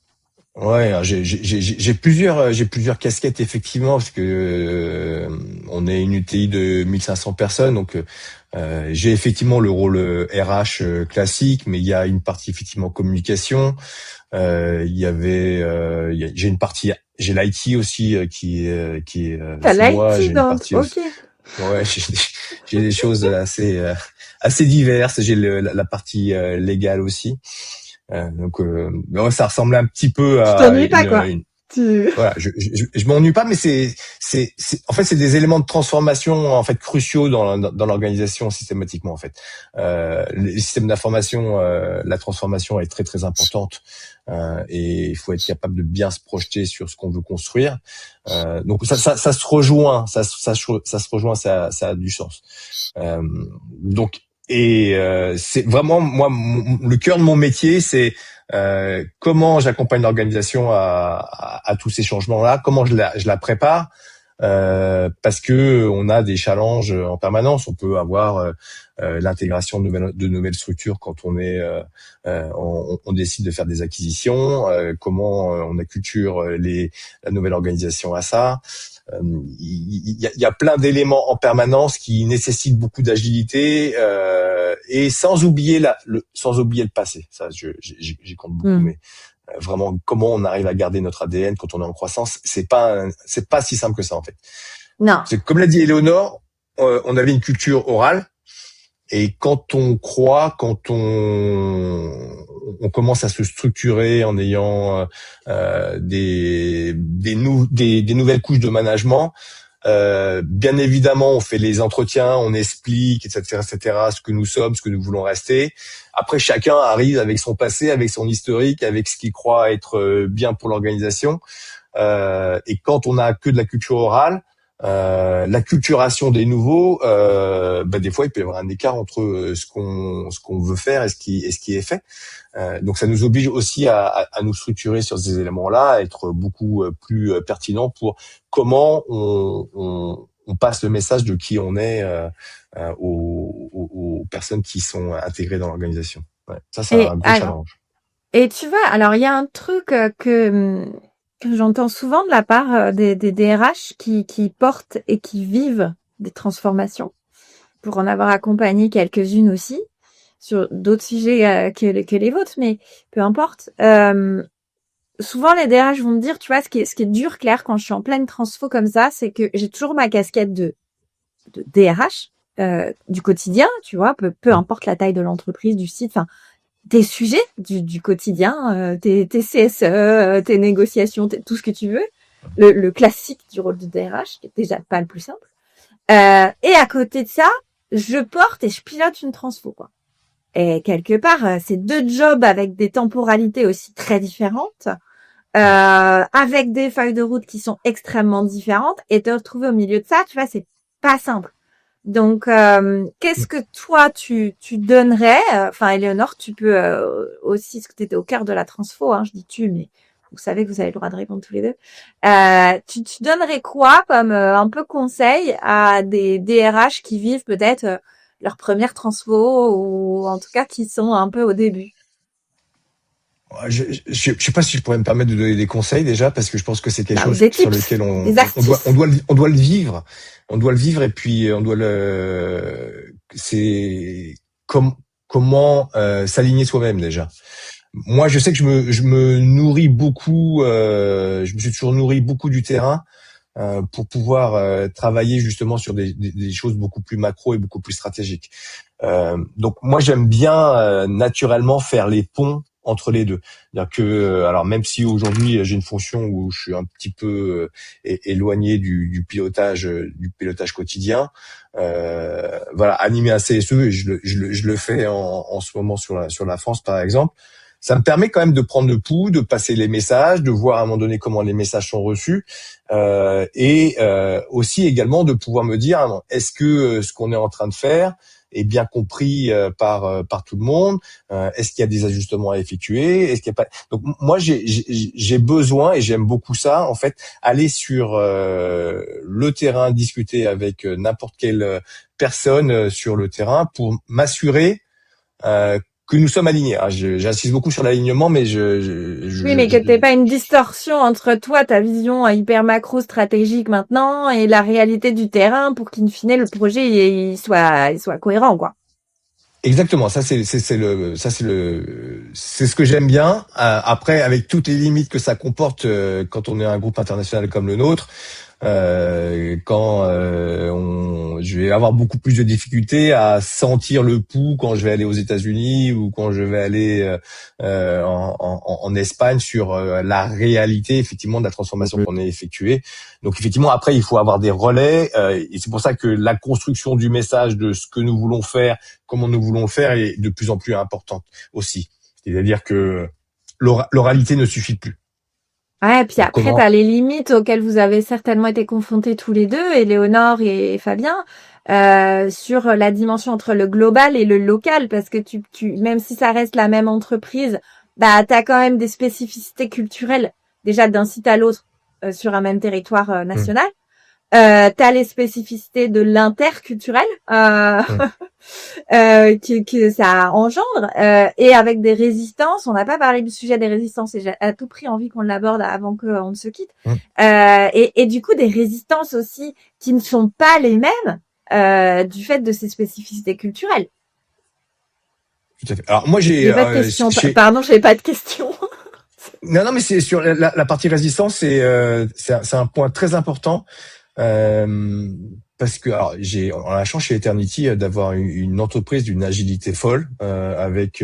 S3: Ouais, j'ai plusieurs casquettes effectivement, parce que on est une UTI de 1500 personnes, donc j'ai effectivement le rôle RH classique, mais il y a une partie effectivement communication. J'ai j'ai l'IT aussi
S1: T'as
S3: c'est moi. J'ai
S1: l'IT
S3: une
S1: dans...
S3: partie aussi.
S1: Ok.
S3: Ouais, j'ai des choses assez diverses. J'ai la partie légale aussi. Donc ouais, ça ressemble un petit peu
S1: Tu
S3: à
S1: t'ennuies pas, quoi.
S3: voilà, je m'ennuie pas, mais en fait, c'est des éléments de transformation en fait cruciaux dans l'organisation systématiquement en fait. Les systèmes d'information, la transformation est très très importante et il faut être capable de bien se projeter sur ce qu'on veut construire. Donc ça se rejoint, ça se rejoint, ça a du sens. Donc c'est vraiment moi le cœur de mon métier, c'est comment j'accompagne l'organisation à tous ces changements-là, comment je la prépare, parce que on a des challenges en permanence. On peut avoir l'intégration de nouvelles structures quand on décide de faire des acquisitions, comment on acculture la nouvelle organisation à ça. Il y a plein d'éléments en permanence qui nécessitent beaucoup d'agilité et sans oublier le passé. Ça, j'y compte beaucoup, mais vraiment comment on arrive à garder notre ADN quand on est en croissance, c'est pas si simple que ça en fait.
S1: Non.
S3: C'est comme l'a dit Éléonore, on avait une culture orale. Et quand on commence à se structurer en ayant des nouvelles couches de management, bien évidemment, on fait les entretiens, on explique, etc., ce que nous sommes, ce que nous voulons rester. Après, chacun arrive avec son passé, avec son historique, avec ce qu'il croit être bien pour l'organisation. Et quand on a que de la culture orale, l'acculturation des nouveaux, des fois il peut y avoir un écart entre ce qu'on veut faire et ce qui est fait. Donc ça nous oblige aussi à nous structurer sur ces éléments-là, à être beaucoup plus pertinent pour comment on passe le message de qui on est aux personnes qui sont intégrées dans l'organisation. Ouais, ça c'est un gros challenge.
S1: Et tu vois, alors il y a un truc que j'entends souvent de la part des DRH qui portent et qui vivent des transformations, pour en avoir accompagné quelques-unes aussi, sur d'autres sujets que les vôtres, mais peu importe. Souvent, les DRH vont me dire, tu vois, ce qui est dur, Claire, quand je suis en pleine transfo comme ça, c'est que j'ai toujours ma casquette de DRH du quotidien, tu vois, peu importe la taille de l'entreprise, du site, enfin, tes sujets du quotidien, tes CSE, tes négociations, tout ce que tu veux, le classique du rôle de DRH, qui est déjà pas le plus simple. Et à côté de ça, je porte et je pilote une transfo, quoi. Et quelque part, c'est deux jobs avec des temporalités aussi très différentes, avec des feuilles de route qui sont extrêmement différentes, et te retrouver au milieu de ça, tu vois, c'est pas simple. Donc, qu'est-ce que toi tu donnerais? Enfin, Éléonore, tu peux aussi, parce que tu étais au cœur de la transfo, hein, je dis tu, mais vous savez que vous avez le droit de répondre tous les deux. Tu donnerais quoi comme un peu conseil à des DRH qui vivent peut-être leur première transfo ou en tout cas qui sont un peu au début?
S3: Je sais pas si je pourrais me permettre de donner des conseils déjà, parce que je pense que c'est quelque chose sur lequel on doit le vivre. On doit le vivre et puis c'est comment s'aligner soi-même déjà. Moi, je sais que je me nourris beaucoup, je me suis toujours nourri beaucoup du terrain pour pouvoir travailler justement sur des choses beaucoup plus macro et beaucoup plus stratégiques. Donc moi, j'aime bien naturellement faire les ponts entre les deux. C'est-à-dire que, alors même si aujourd'hui j'ai une fonction où je suis un petit peu éloigné du pilotage quotidien, voilà, animer un CSE, et je le fais en ce moment sur la France par exemple. Ça me permet quand même de prendre le pouls, de passer les messages, de voir à un moment donné comment les messages sont reçus, et aussi également de pouvoir me dire est-ce que ce qu'on est en train de faire est bien compris par tout le monde, est-ce qu'il y a des ajustements à effectuer, est-ce qu'il y a pas. Donc moi j'ai besoin, et j'aime beaucoup ça en fait, aller sur le terrain, discuter avec n'importe quelle personne sur le terrain pour m'assurer que nous sommes alignés. J'insiste beaucoup sur l'alignement, mais
S1: oui, mais que t'aies pas une distorsion entre toi, ta vision hyper macro stratégique maintenant, et la réalité du terrain, pour qu'in fine le projet il soit cohérent, quoi.
S3: Exactement, c'est ce que j'aime bien. Après, avec toutes les limites que ça comporte quand on est un groupe international comme le nôtre, quand je vais avoir beaucoup plus de difficultés à sentir le pouls quand je vais aller aux États-Unis ou quand je vais aller en Espagne sur la réalité effectivement de la transformation qu'on a effectuée. Donc effectivement après il faut avoir des relais et c'est pour ça que la construction du message de ce que nous voulons faire, comment nous voulons le faire est de plus en plus importante aussi. C'est-à-dire que l'oralité ne suffit plus.
S1: Ouais, puis
S3: Donc,
S1: après, t'as les limites auxquelles vous avez certainement été confrontés tous les deux, Éléonore et Fabien, sur la dimension entre le global et le local, parce que même si ça reste la même entreprise, bah, t'as quand même des spécificités culturelles, déjà d'un site à l'autre, sur un même territoire national. T'as les spécificités de l'interculturel que ça engendre et avec des résistances. On n'a pas parlé du sujet des résistances et j'ai à tout prix envie qu'on l'aborde avant qu'on ne se quitte. Et du coup des résistances aussi qui ne sont pas les mêmes du fait de ces spécificités culturelles.
S3: Tout à fait. Alors moi j'ai
S1: pas de question. Pardon, j'avais pas de question.
S3: Non, mais c'est sur la partie résistance, c'est un point très important. Parce que alors on a la chance chez Eternity d'avoir une entreprise d'une agilité folle avec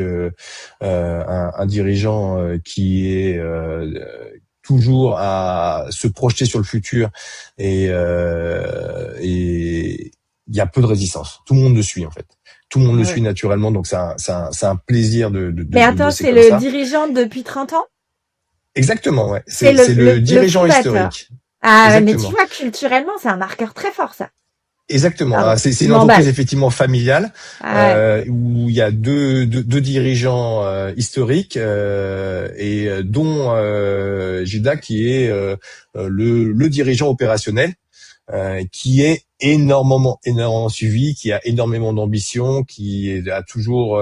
S3: un dirigeant qui est toujours à se projeter sur le futur et il y a peu de résistance. Tout le monde le suit en fait. Tout le monde le suit naturellement, donc c'est un plaisir de
S1: Mais attends, c'est le dirigeant depuis 30 ans?
S3: Exactement, ouais. C'est le dirigeant historique.
S1: Ah, exactement. Mais tu vois, culturellement, c'est un marqueur très fort, ça.
S3: Exactement. C'est une entreprise effectivement familiale où il y a deux dirigeants historiques et dont Gilda qui est le dirigeant opérationnel qui est énormément suivi, qui a énormément d'ambition, qui a toujours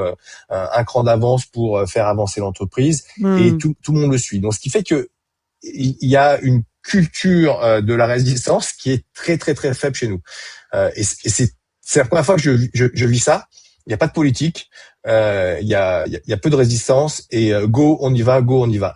S3: un cran d'avance pour faire avancer l'entreprise et tout le monde le suit. Donc ce qui fait que il y a une culture de la résistance qui est très très très faible chez nous. Et c'est la première fois que je vis ça. Il n'y a pas de politique, il y a peu de résistance et go on y va.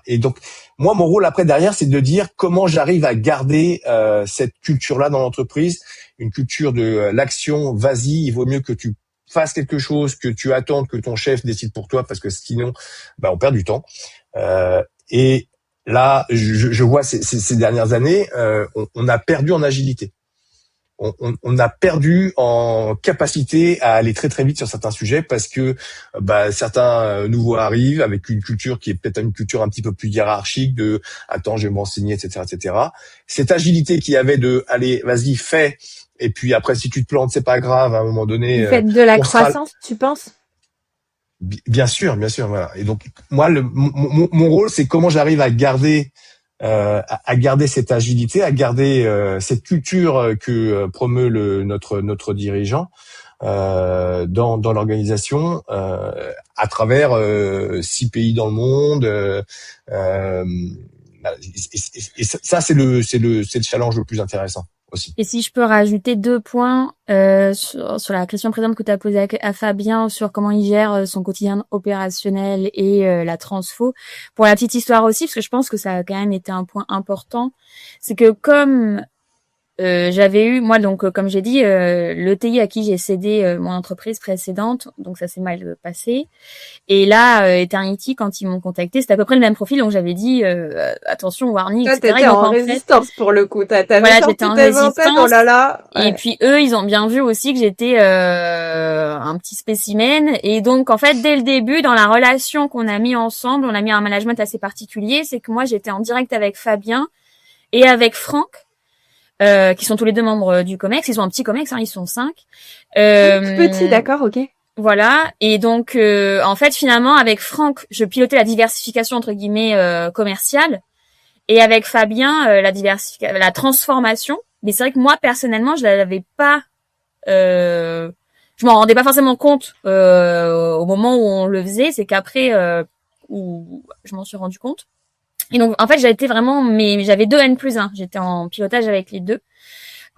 S3: Et donc moi mon rôle après derrière c'est de dire comment j'arrive à garder cette culture-là dans l'entreprise, une culture de l'action. Vas-y, il vaut mieux que tu fasses quelque chose, que tu attendes que ton chef décide pour toi parce que sinon on perd du temps. Et là, je vois ces dernières années, on a perdu en agilité. On a perdu en capacité à aller très très vite sur certains sujets parce que certains nouveaux arrivent avec une culture qui est peut-être une culture un petit peu plus hiérarchique de attends je vais m'enseigner etc. Cette agilité qu'il y avait de allez vas-y fais et puis après si tu te plantes c'est pas grave à un moment donné.
S1: Vous faites de la croissance, tu penses?
S3: Bien sûr, voilà. Et donc moi mon rôle c'est comment j'arrive à garder cette agilité, à garder cette culture que promeut notre dirigeant dans l'organisation à travers 6 pays dans le monde. Et ça c'est le challenge le plus intéressant aussi.
S2: Et si je peux rajouter 2 points sur la question précédente que tu as posée à Fabien sur comment il gère son quotidien opérationnel et la transfo. Pour la petite histoire aussi, parce que je pense que ça a quand même été un point important, c'est que comme j'avais eu, moi donc comme j'ai dit, l'ETI à qui j'ai cédé mon entreprise précédente, donc ça s'est mal passé. Et là, Eternity, quand ils m'ont contacté, c'était à peu près le même profil, donc j'avais dit attention, warning,
S1: toi,
S2: etc.
S1: T'étais en résistance pour le coup,
S2: voilà, j'étais en résistance.
S1: Oh là là. Ouais.
S2: Et puis eux, ils ont bien vu aussi que j'étais un petit spécimen. Et donc en fait, dès le début, dans la relation qu'on a mis ensemble, on a mis un management assez particulier, c'est que moi j'étais en direct avec Fabien et avec Franck. Qui sont tous les deux membres du COMEX. Ils sont un petit COMEX, ils sont 5.
S1: Petit, d'accord, ok.
S2: Voilà. Et donc, en fait, finalement, avec Franck, je pilotais la diversification, entre guillemets, commerciale. Et avec Fabien, la transformation. Mais c'est vrai que moi, personnellement, je l'avais pas... je m'en rendais pas forcément compte au moment où on le faisait. C'est qu'après, où je m'en suis rendu compte. Et donc, en fait, j'avais 2 N+1. J'étais en pilotage avec les deux.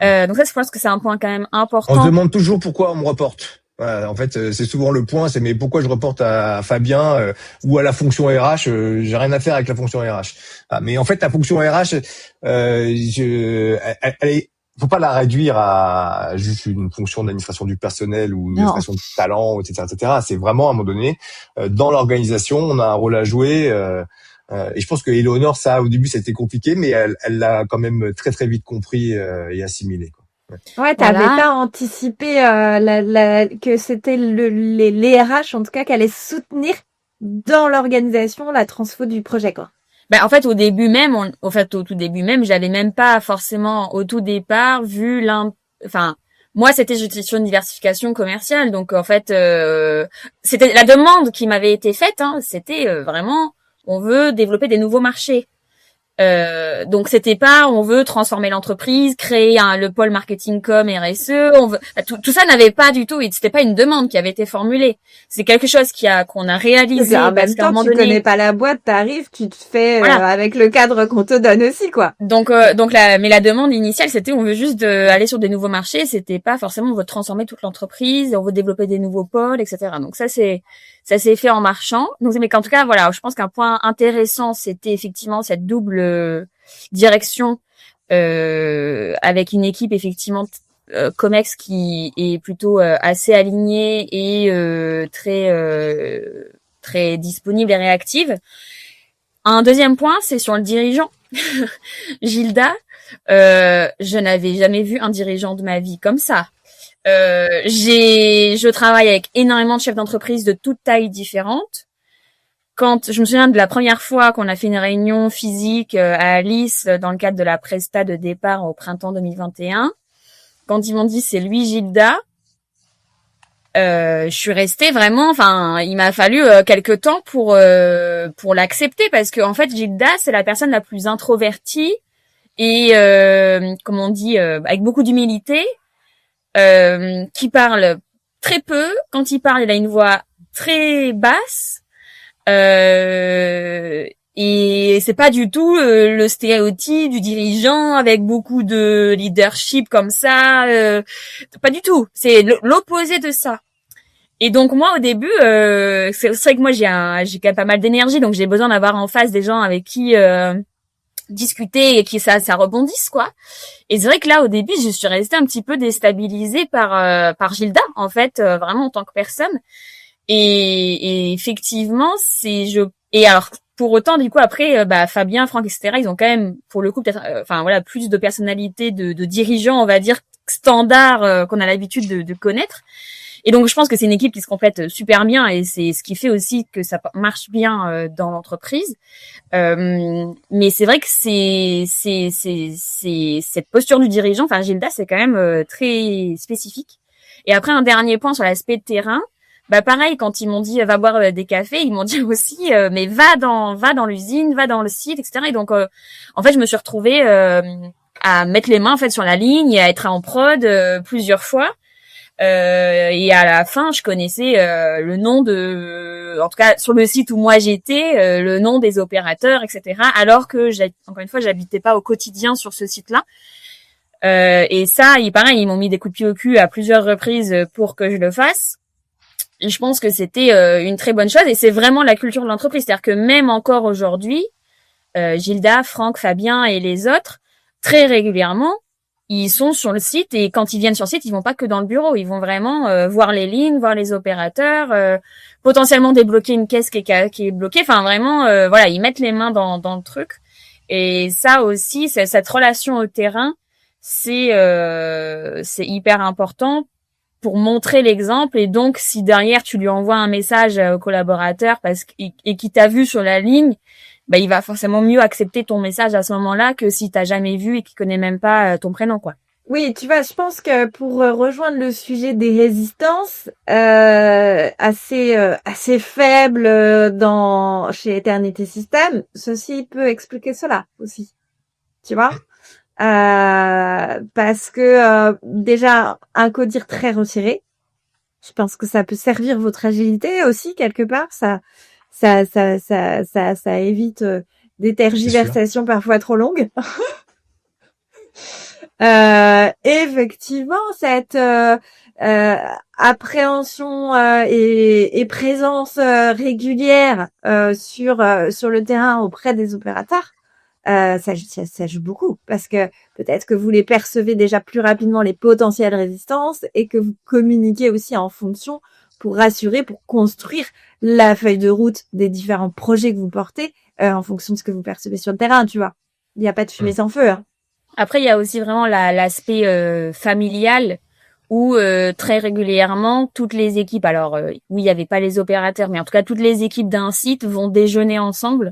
S2: Donc ça, je pense que c'est un point quand même important.
S3: On se demande toujours pourquoi on me reporte. Voilà, en fait, c'est souvent le point, c'est mais pourquoi je reporte à Fabien ou à la fonction RH, j'ai rien à faire avec la fonction RH. Ah, mais en fait, la fonction RH, faut pas la réduire à juste une fonction d'administration du personnel ou
S1: Non.
S3: d'administration de talent, etc., etc. C'est vraiment à un moment donné, dans l'organisation, on a un rôle à jouer. Et je pense que Éléonore, ça, au début, c'était compliqué, mais elle l'a quand même très très vite compris et assimilé, quoi.
S1: Ouais, t'avais
S2: Voilà.
S1: pas anticipé que c'était les RH en tout cas qui allaient soutenir dans l'organisation la transfo du projet, quoi.
S2: En fait, au début même, au tout début même, j'avais même pas forcément au tout départ vu enfin, moi, j'étais sur une diversification commerciale, donc en fait, c'était la demande qui m'avait été faite, hein, c'était vraiment, on veut développer des nouveaux marchés. Donc c'était pas on veut transformer l'entreprise, créer le pôle marketing com RSE, tout ça n'avait pas du tout, c'était pas une demande qui avait été formulée. C'est quelque chose qu'on a réalisé
S1: En
S2: parce
S1: même
S2: qu'à un
S1: temps,
S2: moment
S1: tu
S2: donné,
S1: connais pas la boîte, t'arrives, tu te fais
S2: voilà.
S1: avec le cadre qu'on te donne aussi, quoi.
S2: Donc mais la demande initiale c'était on veut juste aller sur des nouveaux marchés, c'était pas forcément on veut transformer toute l'entreprise, on veut développer des nouveaux pôles, etc. Donc ça s'est fait en marchant. Donc mais en tout cas voilà, je pense qu'un point intéressant c'était effectivement cette double direction avec une équipe effectivement Comex qui est plutôt assez alignée et très disponible et réactive. Un deuxième point, c'est sur le dirigeant. Gilda, je n'avais jamais vu un dirigeant de ma vie comme ça. Je travaille avec énormément de chefs d'entreprise de toutes tailles différentes. Quand je me souviens de la première fois qu'on a fait une réunion physique à Alice dans le cadre de la presta de départ au printemps 2021, quand ils m'ont dit c'est lui Gilda, je suis restée vraiment, enfin, il m'a fallu quelques temps pour l'accepter parce que en fait Gilda c'est la personne la plus introvertie et comme on dit avec beaucoup d'humilité, qui parle très peu. Quand il parle, il a une voix très basse. Et c'est pas du tout le stéréotype du dirigeant avec beaucoup de leadership comme ça, pas du tout. C'est l'opposé de ça. Et donc moi au début, c'est vrai que moi j'ai quand même pas mal d'énergie, donc j'ai besoin d'avoir en face des gens avec qui discuter et qui ça rebondisse quoi. Et c'est vrai que là au début je suis restée un petit peu déstabilisée par Gilda en fait, vraiment en tant que personne. Et effectivement, et alors pour autant du coup après Fabien, Franck, etc. ils ont quand même pour le coup peut-être plus de personnalité de dirigeants on va dire standard qu'on a l'habitude de connaître. Et donc je pense que c'est une équipe qui se complète super bien et c'est ce qui fait aussi que ça marche bien dans l'entreprise. Mais c'est vrai que c'est cette posture du dirigeant, enfin Gilda, c'est quand même très spécifique. Et après un dernier point sur l'aspect de terrain. Pareil, quand ils m'ont dit va boire des cafés, ils m'ont dit aussi mais va dans l'usine, va dans le site, etc. Et donc en fait je me suis retrouvée à mettre les mains en fait sur la ligne et à être en prod plusieurs fois. Et à la fin, je connaissais le nom en tout cas sur le site où moi j'étais, le nom des opérateurs, etc. Alors que encore une fois, j'habitais pas au quotidien sur ce site-là. Et ça, pareil, ils m'ont mis des coups de pied au cul à plusieurs reprises pour que je le fasse. Et je pense que c'était une très bonne chose et c'est vraiment la culture de l'entreprise. C'est-à-dire que même encore aujourd'hui, Gilda, Franck, Fabien et les autres, très régulièrement, ils sont sur le site et quand ils viennent sur le site, ils vont pas que dans le bureau. Ils vont vraiment voir les lignes, voir les opérateurs, potentiellement débloquer une caisse qui est bloquée. Enfin, vraiment, voilà, ils mettent les mains dans le truc. Et ça aussi, cette relation au terrain, c'est hyper important pour montrer l'exemple. Et donc, si derrière, tu lui envoies un message au collaborateur et qu'il t'a vu sur la ligne, il va forcément mieux accepter ton message à ce moment-là que si t'as jamais vu et qu'il connaît même pas ton prénom, quoi.
S1: Oui, tu vois, je pense que pour rejoindre le sujet des résistances assez faibles chez Eternity System, ceci peut expliquer cela aussi. Tu vois, parce que déjà un codir très retiré, je pense que ça peut servir votre agilité aussi quelque part. Ça évite des tergiversations parfois trop longues. Effectivement, cette appréhension et présence régulière sur le terrain auprès des opérateurs, ça joue beaucoup parce que peut-être que vous les percevez déjà plus rapidement les potentielles résistances et que vous communiquez aussi en fonction pour rassurer, pour construire la feuille de route des différents projets que vous portez en fonction de ce que vous percevez sur le terrain, tu vois. Il n'y a pas de fumée sans feu, hein.
S2: Après, il y a aussi vraiment l'aspect familial où très régulièrement, toutes les équipes, alors oui, il n'y avait pas les opérateurs, mais en tout cas, toutes les équipes d'un site vont déjeuner ensemble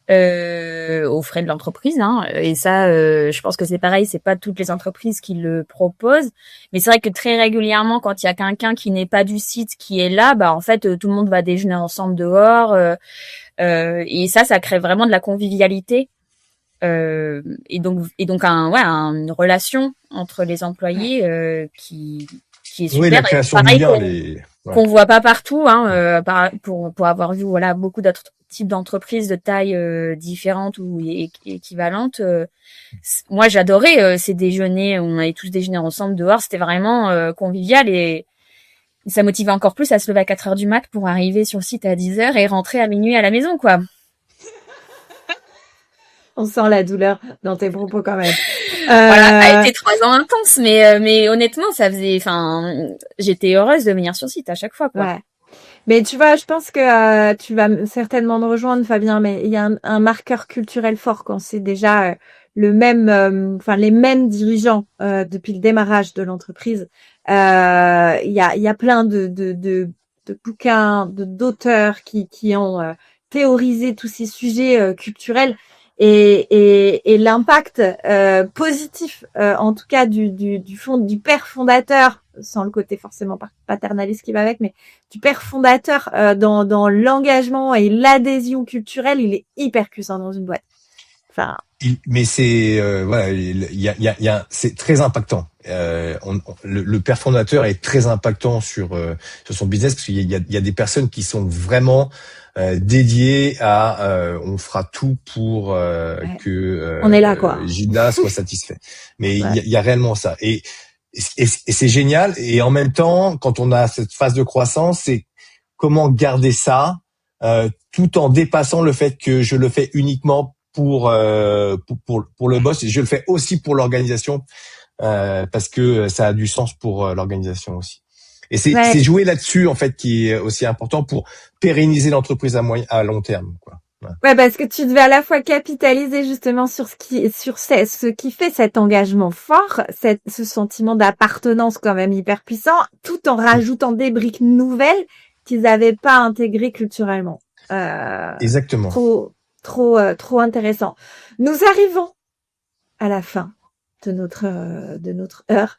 S2: aux frais de l'entreprise. Hein. Et ça, je pense que c'est pareil, c'est pas toutes les entreprises qui le proposent. Mais c'est vrai que très régulièrement, quand il y a quelqu'un qui n'est pas du site qui est là, bah en fait, tout le monde va déjeuner ensemble dehors. Et ça crée vraiment de la convivialité. Et donc une relation entre les employés qui est super.
S3: Oui, la création du lien,
S2: qu'on voit pas partout, hein, pour avoir vu voilà beaucoup d'autres types d'entreprises de taille différentes ou équivalentes. Moi, j'adorais ces déjeuners où on allait tous déjeuner ensemble dehors. C'était vraiment convivial et ça motivait encore plus à se lever à 4 heures du mat pour arriver sur le site à 10 heures et rentrer à minuit à la maison, quoi.
S1: On sent la douleur dans tes propos quand même.
S2: Voilà, ça a été 3 ans intenses, mais honnêtement, j'étais heureuse de venir sur site à chaque fois, quoi.
S1: Ouais. Mais tu vois, je pense que tu vas certainement me rejoindre, Fabien, mais il y a un marqueur culturel fort quand c'est déjà les mêmes dirigeants depuis le démarrage de l'entreprise. Il y a plein de bouquins, d'auteurs qui ont théorisé tous ces sujets culturels. Et l'impact positif, en tout cas du père fondateur, sans le côté forcément paternaliste qui va avec, mais du père fondateur dans l'engagement et l'adhésion culturelle, il est hyper puissant dans une boîte. Enfin.
S3: Mais c'est voilà, c'est très impactant. Le père fondateur est très impactant sur son business parce qu'il y a des personnes qui sont vraiment dédiées à on fera tout pour que
S1: on est là, quoi.
S3: Gilda soit satisfait. Mais
S1: ouais.
S3: il y a réellement ça. Et c'est génial. Et en même temps, quand on a cette phase de croissance, c'est comment garder ça tout en dépassant le fait que je le fais uniquement pour le boss, et je le fais aussi pour l'organisation parce que ça a du sens pour l'organisation aussi. Et c'est jouer là-dessus en fait qui est aussi important pour pérenniser l'entreprise à long terme, quoi.
S1: Ouais, parce que tu devais à la fois capitaliser justement sur ce qui fait cet engagement fort, ce sentiment d'appartenance quand même hyper puissant, tout en rajoutant des briques nouvelles qu'ils n'avaient pas intégrées culturellement.
S3: Exactement.
S1: Trop intéressant. Nous arrivons à la fin de notre heure.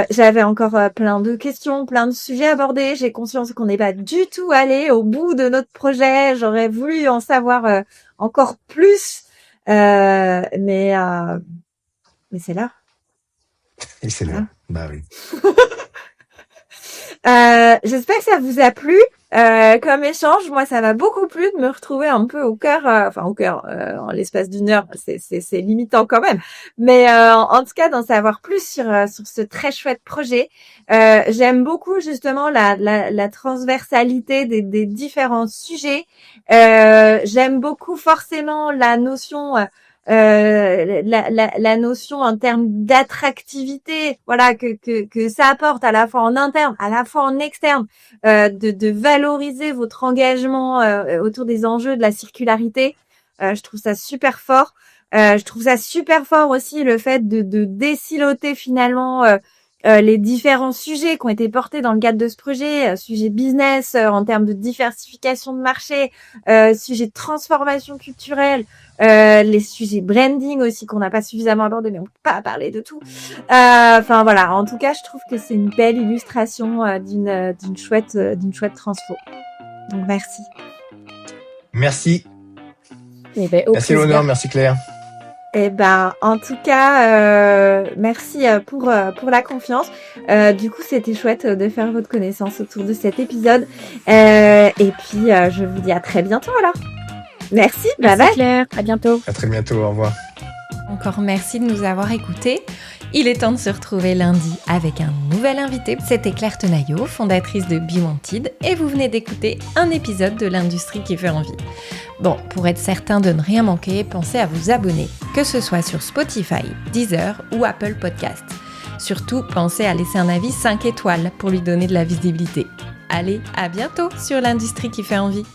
S1: J'avais encore plein de questions, plein de sujets abordés. J'ai conscience qu'on n'est pas du tout allé au bout de notre projet. J'aurais voulu en savoir encore plus, mais c'est là.
S3: Et c'est là. Bah oui.
S1: J'espère que ça vous a plu comme échange. Moi, ça m'a beaucoup plu de me retrouver un peu au cœur, en l'espace d'une heure. C'est limitant quand même. Mais en tout cas, d'en savoir plus sur ce très chouette projet. J'aime beaucoup justement la transversalité des différents sujets. J'aime beaucoup forcément la notion la notion en termes d'attractivité, voilà, que ça apporte à la fois en interne, à la fois en externe, de valoriser votre engagement autour des enjeux de la circularité. Je trouve ça super fort. Je trouve ça super fort aussi le fait de désiloter finalement les différents sujets qui ont été portés dans le cadre de ce projet, sujet business en termes de diversification de marché, sujet de transformation culturelle, les sujets branding aussi qu'on n'a pas suffisamment abordé, mais on peut pas parler de tout. Enfin voilà, en tout cas, je trouve que c'est une belle illustration d'une chouette transfo. Donc merci.
S3: Merci.
S1: Eh ben,
S3: merci Léonore, merci Claire.
S1: Eh ben, en tout cas, merci pour la confiance. Du coup, c'était chouette de faire votre connaissance autour de cet épisode. Et puis, je vous dis à très bientôt alors. Merci, bye bye.
S2: Claire, à bientôt.
S3: À très bientôt, au revoir.
S1: Au revoir. encore merci de nous avoir écoutés. Il est temps de se retrouver lundi avec un nouvel invité. C'était Claire Tenaillot, fondatrice de Be Wanted, et vous venez d'écouter un épisode de l'industrie qui fait envie. Bon, pour être certain de ne rien manquer, pensez à vous abonner, que ce soit sur Spotify, Deezer ou Apple Podcast. Surtout, pensez à laisser un avis 5 étoiles pour lui donner de la visibilité. Allez, à bientôt sur l'industrie qui fait envie.